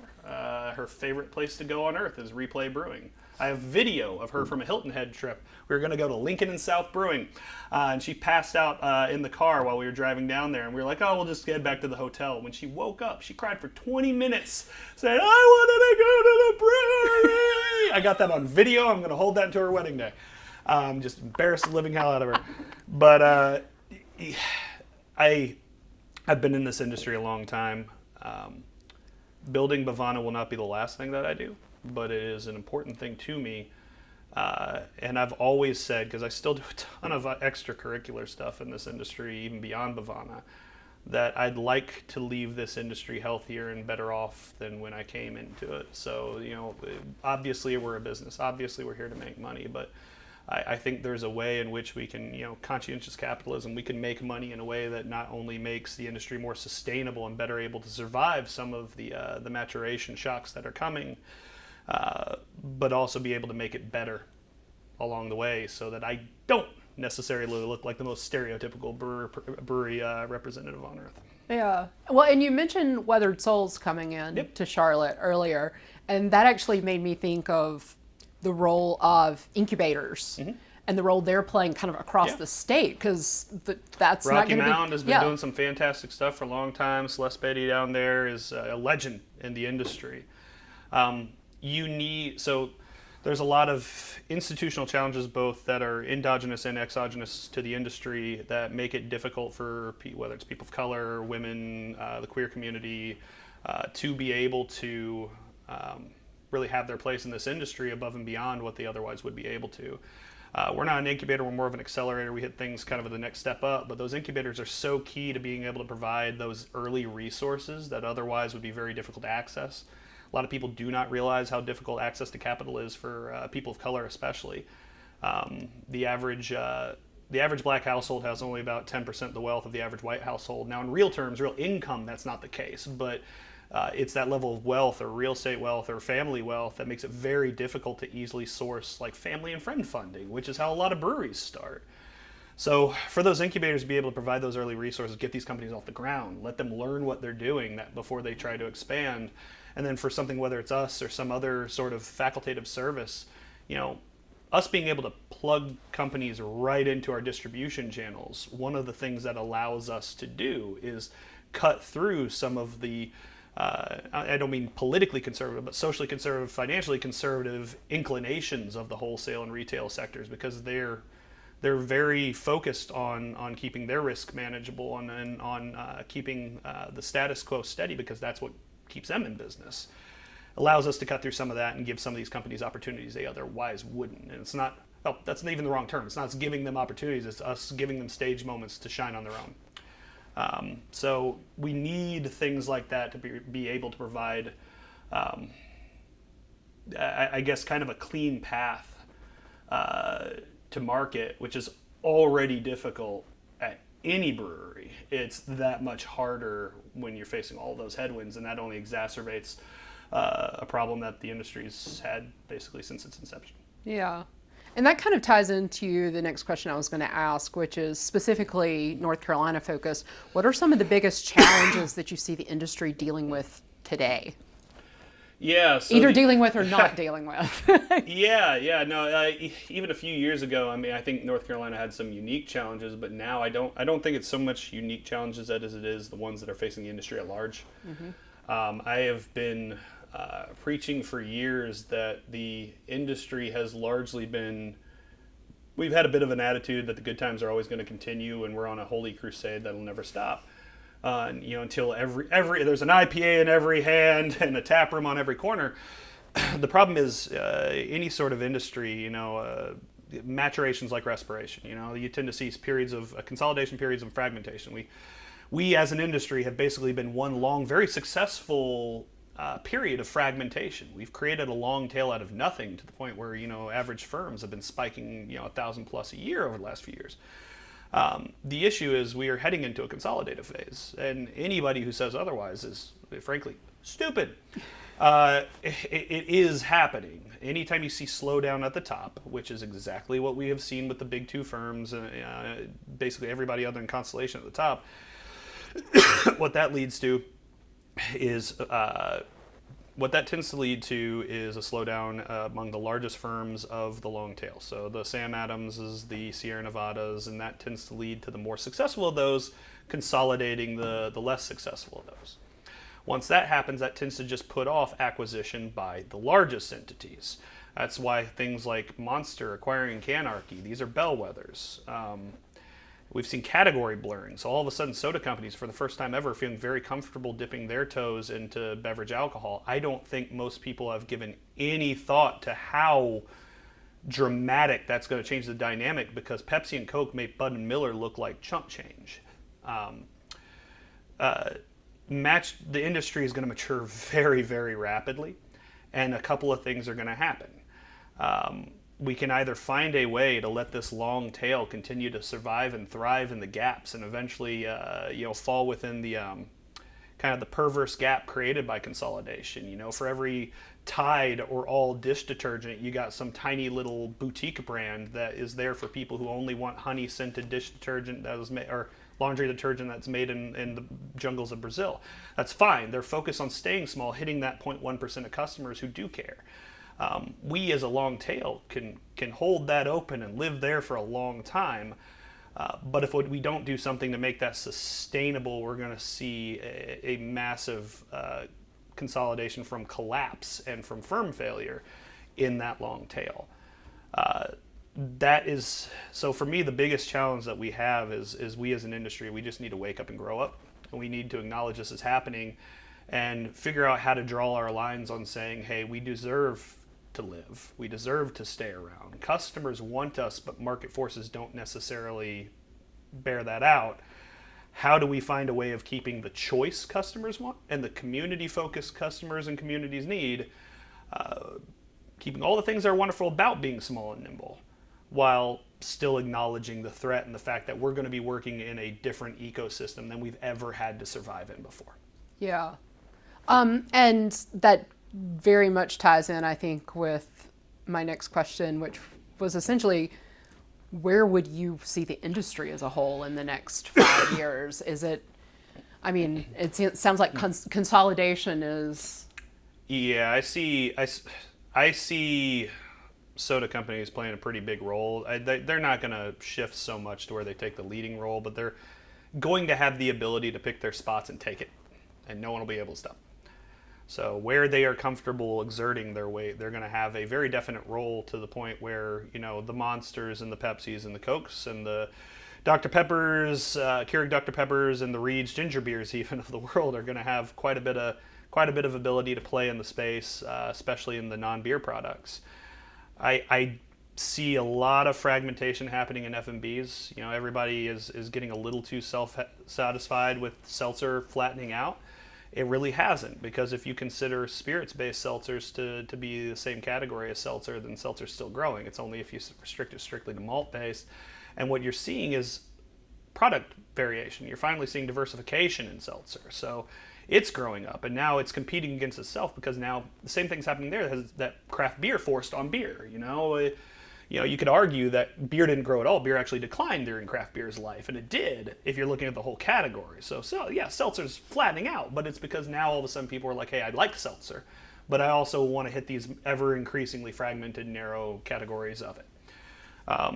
Her favorite place to go on earth is Replay Brewing. I have video of her from a Hilton Head trip. We were going to go to Lincoln and South Brewing, and she passed out in the car while we were driving down there, and we were like, oh, we'll just get back to the hotel. When she woke up, she cried for 20 minutes, saying, I wanted to go to the brewery. I got that on video. I'm going to hold that until her wedding day. Just embarrassed the living hell out of her. But I've been in this industry a long time. Building Bevana will not be the last thing that I do, but it is an important thing to me. And I've always said, because I still do a ton of extracurricular stuff in this industry, even beyond Bevana, that I'd like to leave this industry healthier and better off than when I came into it. So, obviously we're a business. Obviously we're here to make money, but I think there's a way in which we can, conscientious capitalism, we can make money in a way that not only makes the industry more sustainable and better able to survive some of the maturation shocks that are coming, but also be able to make it better along the way so that I don't necessarily look like the most stereotypical brewery representative on earth. Yeah. Well, and you mentioned Weathered Souls coming in to Charlotte earlier, and that actually made me think of the role of incubators and the role they're playing kind of across the state, because that's not going to be... Rocky Mound has been doing some fantastic stuff for a long time. Celeste Beatty down there is a legend in the industry. There's a lot of institutional challenges, both that are endogenous and exogenous to the industry, that make it difficult for whether it's people of color, women, the queer community, to be able to really have their place in this industry above and beyond what they otherwise would be able to. We're not an incubator, we're more of an accelerator. We hit things kind of at the next step up, but those incubators are so key to being able to provide those early resources that otherwise would be very difficult to access. A lot of people do not realize how difficult access to capital is for people of color especially. The average black household has only about 10% of the wealth of the average white household. Now in real terms, real income, that's not the case, but it's that level of wealth or real estate wealth or family wealth that makes it very difficult to easily source like family and friend funding, which is how a lot of breweries start. So for those incubators to be able to provide those early resources, get these companies off the ground, let them learn what they're doing before they try to expand. And then for something, whether it's us or some other sort of facultative service, us being able to plug companies right into our distribution channels, one of the things that allows us to do is cut through some of the I don't mean politically conservative, but socially conservative, financially conservative inclinations of the wholesale and retail sectors, because they're very focused on keeping their risk manageable and on keeping the status quo steady, because that's what keeps them in business. Allows us to cut through some of that and give some of these companies opportunities they otherwise wouldn't. And it's not, that's not even the wrong term. It's not us giving them opportunities, it's us giving them stage moments to shine on their own. So we need things like that to be able to provide, I guess, kind of a clean path to market, which is already difficult at any brewery. It's that much harder when you're facing all those headwinds, and that only exacerbates a problem that the industry's had basically since its inception. Yeah. And that kind of ties into the next question I was going to ask, which is specifically North Carolina focused. What are some of the biggest challenges that you see the industry dealing with today? Yeah. So either dealing with or not dealing with. No, even a few years ago, I mean, I think North Carolina had some unique challenges, but now I don't think it's so much unique challenges as it is the ones that are facing the industry at large. Mm-hmm. I have been preaching for years that the industry has largely been, we've had a bit of an attitude that the good times are always going to continue and we're on a holy crusade that'll never stop. Until every there's an IPA in every hand and a tap room on every corner. the problem is any sort of industry, maturations like respiration. You tend to see periods of consolidation, periods of fragmentation. We as an industry have basically been one long, very successful period of fragmentation. We've created a long tail out of nothing to the point where average firms have been spiking 1,000 plus a year over the last few years. The issue is we are heading into a consolidative phase, and anybody who says otherwise is, frankly, stupid. It is happening. Anytime you see slowdown at the top, which is exactly what we have seen with the big two firms, basically everybody other than Constellation at the top, what that leads to is what that tends to lead to is a slowdown among the largest firms of the long tail. So the Sam Adamses, the Sierra Nevadas, and that tends to lead to the more successful of those consolidating the less successful of those. Once that happens, that tends to just put off acquisition by the largest entities. That's why things like Monster acquiring Canarchy, these are bellwethers. We've seen category blurring. So all of a sudden, soda companies, for the first time ever, feeling very comfortable dipping their toes into beverage alcohol. I don't think most people have given any thought to how dramatic that's going to change the dynamic, because Pepsi and Coke made Bud and Miller look like chump change. The industry is going to mature very, very rapidly, and a couple of things are going to happen. We can either find a way to let this long tail continue to survive and thrive in the gaps, and eventually, fall within the kind of the perverse gap created by consolidation. For every Tide or all dish detergent, you got some tiny little boutique brand that is there for people who only want honey scented dish detergent that was made, or laundry detergent that's made in the jungles of Brazil. That's fine. They're focused on staying small, hitting that 0.1% of customers who do care. We as a long tail can hold that open and live there for a long time. But if we don't do something to make that sustainable, we're going to see a massive consolidation from collapse and from firm failure in that long tail. So for me, the biggest challenge that we have is we as an industry, we just need to wake up and grow up. And we need to acknowledge this is happening and figure out how to draw our lines on saying, hey, we deserve to live. We deserve to stay around. Customers want us, but market forces don't necessarily bear that out. How do we find a way of keeping the choice customers want and the community-focused customers and communities need, keeping all the things that are wonderful about being small and nimble, while still acknowledging the threat and the fact that we're going to be working in a different ecosystem than we've ever had to survive in before. Yeah. And that very much ties in, I think, with my next question, which was essentially, where would you see the industry as a whole in the next 5 years? It sounds like consolidation is... Yeah, I see soda companies playing a pretty big role. They're not going to shift so much to where they take the leading role, but they're going to have the ability to pick their spots and take it, and no one will be able to stop. So where they are comfortable exerting their weight, they're going to have a very definite role, to the point where, the Monsters and the Pepsis and the Cokes and the Dr. Peppers, Keurig Dr. Peppers and the Reed's ginger beers even of the world are going to have quite a bit of ability to play in the space, especially in the non-beer products. I see a lot of fragmentation happening in F&Bs. Everybody is getting a little too self-satisfied with seltzer flattening out. It really hasn't, because if you consider spirits-based seltzers to be the same category as seltzer, then seltzer's still growing. It's only if you restrict it strictly to malt-based. And what you're seeing is product variation. You're finally seeing diversification in seltzer. So it's growing up, and now it's competing against itself, because now the same thing's happening there that craft beer forced on beer. You could argue that beer didn't grow at all. Beer actually declined during craft beer's life, and it did if you're looking at the whole category. So yeah, seltzer's flattening out, but it's because now all of a sudden people are like, hey, I like seltzer, but I also want to hit these ever increasingly fragmented, narrow categories of it.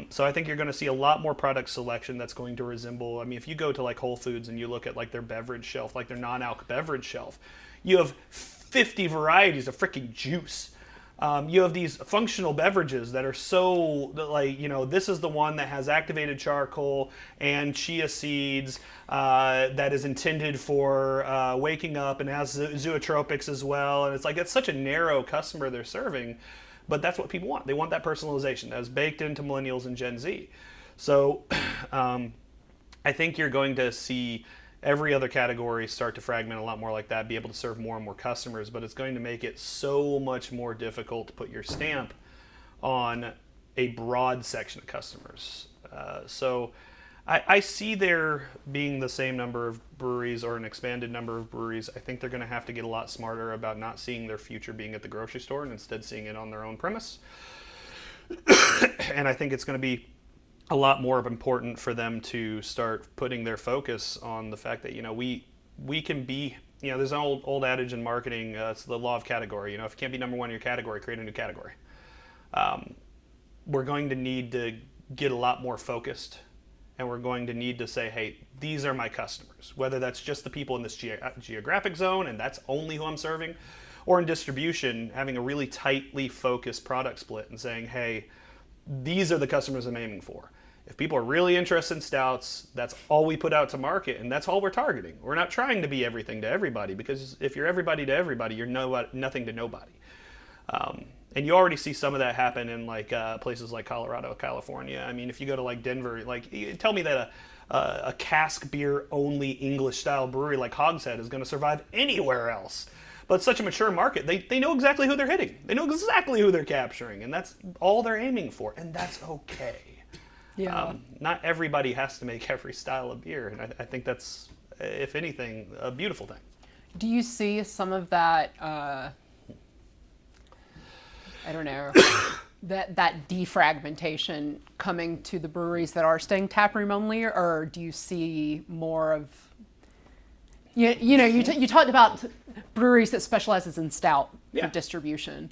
So I think you're going to see a lot more product selection that's going to resemble, if you go to like Whole Foods and you look at like their beverage shelf, like their non-alc beverage shelf, you have 50 varieties of freaking juice. You have these functional beverages that are so, like, this is the one that has activated charcoal and chia seeds that is intended for waking up and has zootropics as well. And it's such a narrow customer they're serving, but that's what people want. They want that personalization that's baked into millennials and Gen Z. So I think you're going to see every other category start to fragment a lot more like that, be able to serve more and more customers, but it's going to make it so much more difficult to put your stamp on a broad section of customers. So I see there being the same number of breweries or an expanded number of breweries. I think they're going to have to get a lot smarter about not seeing their future being at the grocery store and instead seeing it on their own premise. And I think it's going to be a lot more important for them to start putting their focus on the fact that we can be, there's an old adage in marketing, it's the law of category. If you can't be number one in your category, create a new category. We're going to need to get a lot more focused, and we're going to need to say, hey, these are my customers, whether that's just the people in this geographic zone and that's only who I'm serving, or in distribution, having a really tightly focused product split and saying, hey, these are the customers I'm aiming for. If people are really interested in stouts, that's all we put out to market, and that's all we're targeting. We're not trying to be everything to everybody, because if you're everybody to everybody, you're nothing to nobody. And you already see some of that happen in places like Colorado, California. I mean, if you go to Denver, tell me that a cask beer only English style brewery like Hogshead is going to survive anywhere else. But it's such a mature market. They know exactly who they're hitting. They know exactly who they're capturing, and that's all they're aiming for, and that's okay. Yeah. Not everybody has to make every style of beer, and I think that's, if anything, a beautiful thing. Do you see some of that, I don't know, that defragmentation coming to the breweries that are staying taproom only, or do you see more of, you talked about breweries that specializes in stout for distribution.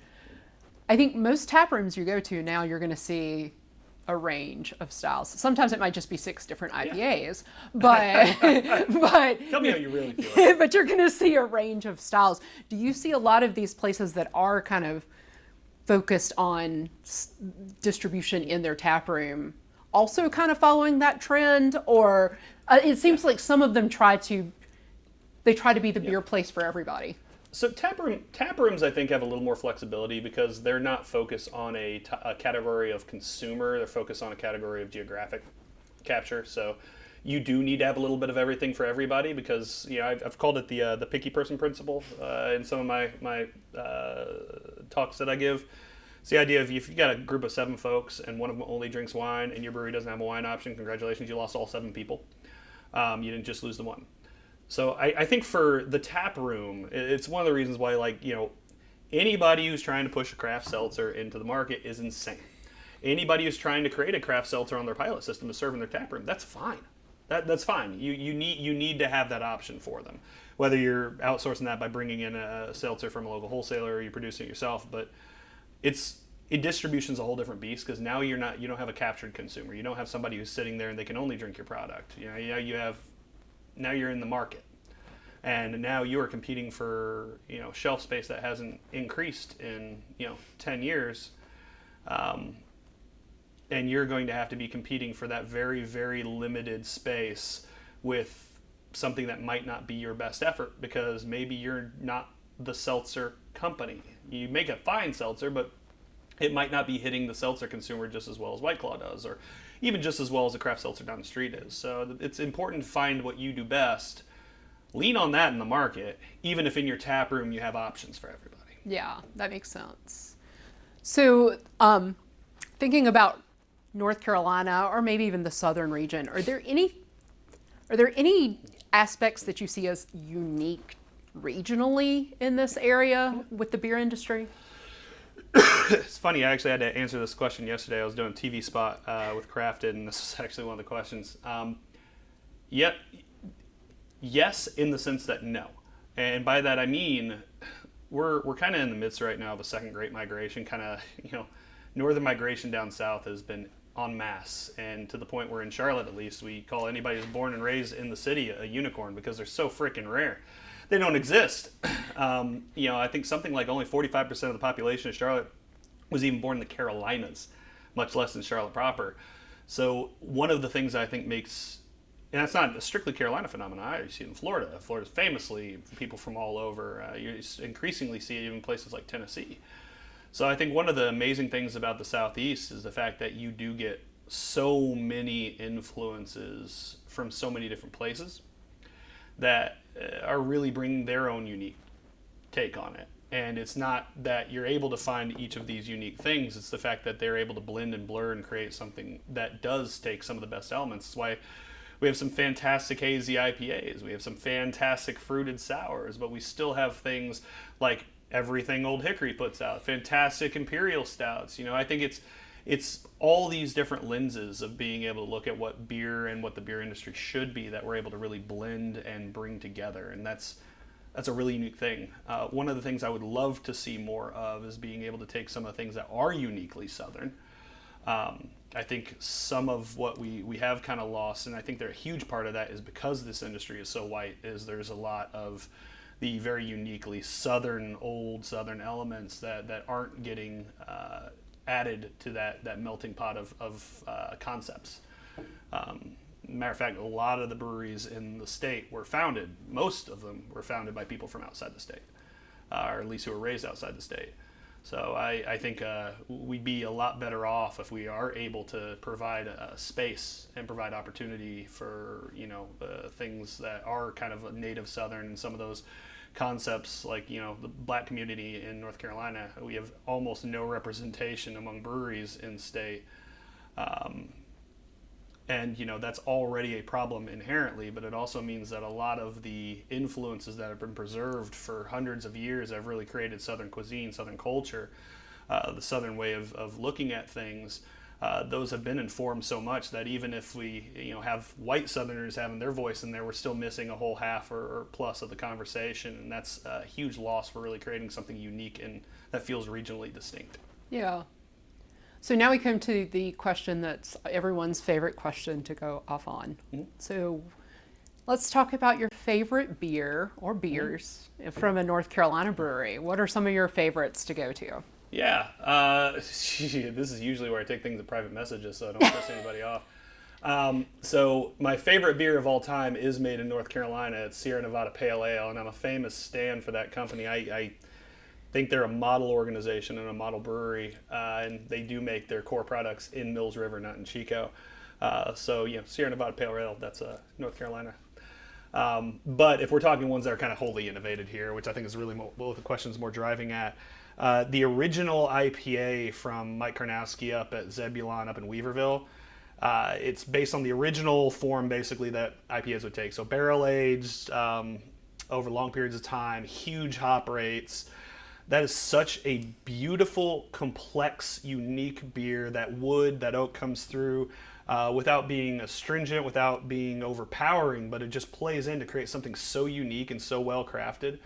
I think most taprooms you go to now, you're going to see a range of styles. Sometimes it might just be 6 different IPAs, but Tell me how you really feel. But you're going to see a range of styles. Do you see a lot of these places that are kind of focused on distribution in their taproom also kind of following that trend, or it seems like some of them try to be the beer place for everybody? So taprooms, I think, have a little more flexibility because they're not focused on a category of consumer. They're focused on a category of geographic capture. So you do need to have a little bit of everything for everybody because I've called it the picky person principle in some of my talks that I give. It's the idea of if you got a group of 7 folks and one of them only drinks wine and your brewery doesn't have a wine option, congratulations, you lost all 7 people. You didn't just lose the one. So I think for the tap room, it's one of the reasons why, anybody who's trying to push a craft seltzer into the market is insane. Anybody who's trying to create a craft seltzer on their pilot system to serve in their tap room, that's fine. That's fine. You need to have that option for them. Whether you're outsourcing that by bringing in a seltzer from a local wholesaler or you're producing it yourself, but distribution's a whole different beast because now you don't have a captured consumer. You don't have somebody who's sitting there and they can only drink your product. Now you're in the market, and now you are competing for shelf space that hasn't increased in 10 years, and you're going to have to be competing for that very, very limited space with something that might not be your best effort because maybe you're not the seltzer company. You make a fine seltzer, but it might not be hitting the seltzer consumer just as well as White Claw does, or even just as well as a craft seltzer down the street is. So it's important to find what you do best. Lean on that in the market, even if in your tap room you have options for everybody. Yeah, that makes sense. So thinking about North Carolina or maybe even the southern region, are there any aspects that you see as unique regionally in this area with the beer industry? It's funny, I actually had to answer this question yesterday. I was doing a TV spot with Crafted, and this is actually one of the questions. Yes, in the sense that no. And by that I mean, we're kind of in the midst right now of a second great migration. Northern migration down south has been en masse, and to the point where in Charlotte, at least, we call anybody who's born and raised in the city a unicorn because they're so freaking rare. they don't exist. I think something like only 45% of the population of Charlotte was even born in the Carolinas, much less in Charlotte proper. So one of the things I think makes, and that's not a strictly Carolina phenomenon. You see it in Florida. Florida's famously people from all over. You increasingly see it even in places like Tennessee. So I think one of the amazing things about the Southeast is the fact that you do get so many influences from so many different places that are really bringing their own unique take on it. And it's not that you're able to find each of these unique things, it's the fact that they're able to blend and blur and create something that does take some of the best elements. That's why we have some fantastic hazy IPAs, we have some fantastic fruited sours, but we still have things like everything Old Hickory puts out, fantastic imperial stouts. I think it's all these different lenses of being able to look at what beer and what the beer industry should be that we're able to really blend and bring together, and that's a really unique thing. One of the things I would love to see more of is being able to take some of the things that are uniquely Southern. I think some of what we have kind of lost, and I think a huge part of that is because this industry is so white, is there's a lot of the very uniquely Southern, old Southern elements that aren't getting added to that melting pot of concepts. Matter of fact, a lot of the breweries in the state were founded, most of them were founded by people from outside the state, or at least who were raised outside the state. So I think we'd be a lot better off if we are able to provide a space and provide opportunity for things that are kind of native Southern, and some of those concepts like the black community in North Carolina. We have almost no representation among breweries in state. And that's already a problem inherently, but it also means that a lot of the influences that have been preserved for hundreds of years have really created Southern cuisine, Southern culture, the Southern way of looking at things. Those have been informed so much that even if we have white Southerners having their voice in there, we're still missing a whole half or plus of the conversation, and that's a huge loss for really creating something unique and that feels regionally distinct. Yeah. So now we come to the question that's everyone's favorite question to go off on. Mm-hmm. So let's talk about your favorite beer or beers from a North Carolina brewery. What are some of your favorites to go to? Yeah, this is usually where I take things to private messages so I don't piss anybody off. So my favorite beer of all time is made in North Carolina. It's Sierra Nevada Pale Ale, and I'm a famous stan for that company. I think they're a model organization and a model brewery, and they do make their core products in Mills River, not in Chico. So Sierra Nevada Pale Ale, that's North Carolina. But if we're talking ones that are kind of wholly innovated here, which I think is really what the question's more driving at, the original IPA from Mike Karnowski up at Zebulon up in Weaverville, it's based on the original form basically that IPAs would take. So barrel aged over long periods of time, huge hop rates. That is such a beautiful, complex, unique beer. That oak comes through without being astringent, without being overpowering, but it just plays in to create something so unique and so well crafted.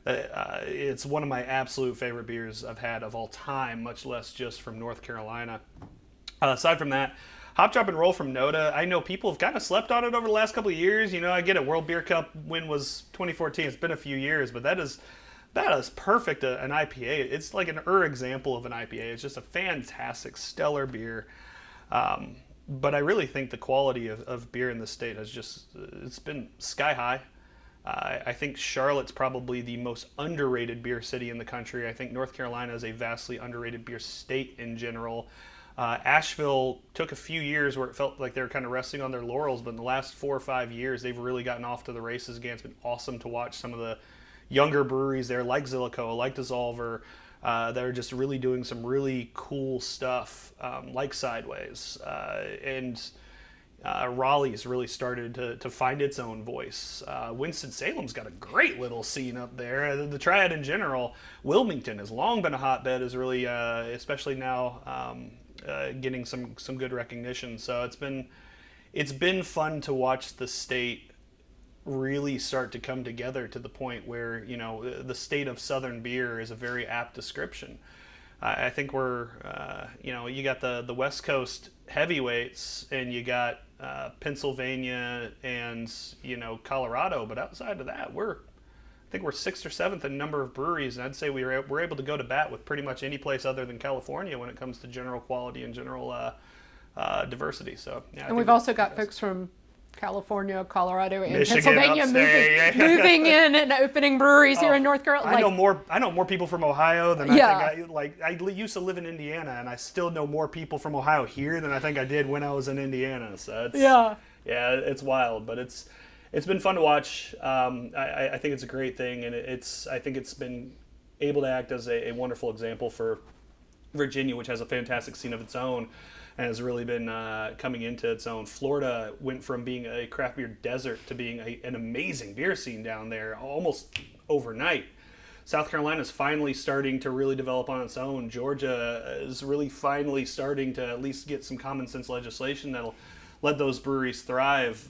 It's one of my absolute favorite beers I've had of all time, much less just from North Carolina. Aside from that, Hop, Drop, and Roll from Noda. I know people have kind of slept on it over the last couple of years. I get it, World Beer Cup win was 2014. It's been a few years, but that is perfect, an IPA. It's like an example of an IPA. It's just a fantastic, stellar beer. But I really think the quality of beer in the state it's been sky high. I think Charlotte's probably the most underrated beer city in the country. I think North Carolina is a vastly underrated beer state in general. Asheville took a few years where it felt like they were kind of resting on their laurels, but in the last 4 or 5 years, they've really gotten off to the races again. It's been awesome to watch some of the younger breweries there, like Zillico, like Dissolver, that are just really doing some really cool stuff, like Sideways. And Raleigh's really started to find its own voice. Winston-Salem's got a great little scene up there. The Triad in general. Wilmington has long been a hotbed, is really, especially now, getting some good recognition. So it's been fun to watch the state really start to come together to the point where the state of Southern beer is a very apt description. I think we're you got the West Coast heavyweights and you got Pennsylvania and Colorado, but outside of that we're think we're 6th or 7th in number of breweries, and I'd say we're able to go to bat with pretty much any place other than California when it comes to general quality and general diversity. So, yeah, And we've also got folks from California, Colorado, and Michigan, Pennsylvania upstate, moving in and opening breweries here in North Carolina. I know more people from Ohio than I used to live in Indiana, and I still know more people from Ohio here than I think I did when I was in Indiana. So it's wild, but it's been fun to watch. I think it's a great thing, and I think it's been able to act as a wonderful example for Virginia, which has a fantastic scene of its own and has really been coming into its own. Florida went from being a craft beer desert to being an amazing beer scene down there almost overnight. South Carolina is finally starting to really develop on its own. Georgia is really finally starting to at least get some common sense legislation that'll let those breweries thrive.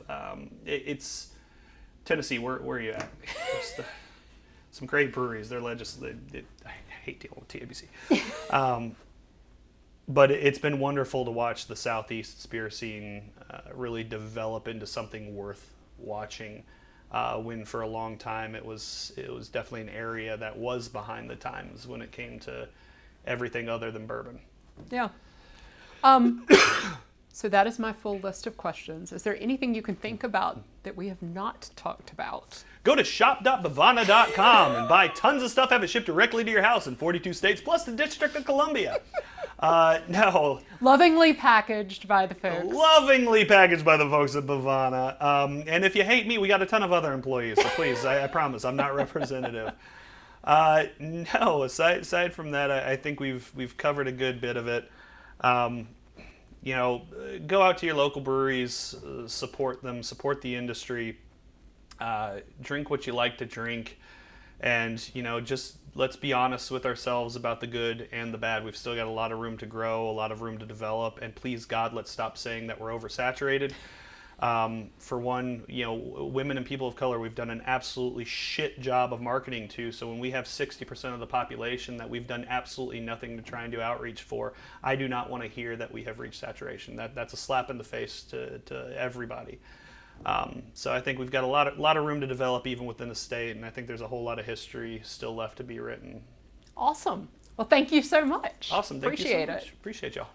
It's Tennessee. Where are you at? Some great breweries. They're legislated. I hate dealing with TABC. But it's been wonderful to watch the Southeast beer scene really develop into something worth watching. When for a long time it was definitely an area that was behind the times when it came to everything other than bourbon. Yeah. So that is my full list of questions. Is there anything you can think about that we have not talked about? Go to shop.bevana.com and buy tons of stuff, have it shipped directly to your house in 42 states, plus the District of Columbia. No. Lovingly packaged by the folks. Lovingly packaged by the folks at Bevana. And if you hate me, we got a ton of other employees, so please, I promise, I'm not representative. No, aside from that, I think we've covered a good bit of it. Go out to your local breweries, support them, support the industry, drink what you like to drink, and just let's be honest with ourselves about the good and the bad. We've still got a lot of room to grow, a lot of room to develop, and please God, let's stop saying that we're oversaturated. For one, women and people of color, we've done an absolutely shit job of marketing to. So when we have 60% of the population that we've done absolutely nothing to try and do outreach for, I do not want to hear that we have reached saturation. That's a slap in the face to everybody. So I think we've got a lot of room to develop even within the state, and I think there's a whole lot of history still left to be written. Awesome. Well, thank you so much. Awesome. Thank you so much. Appreciate it. Appreciate y'all.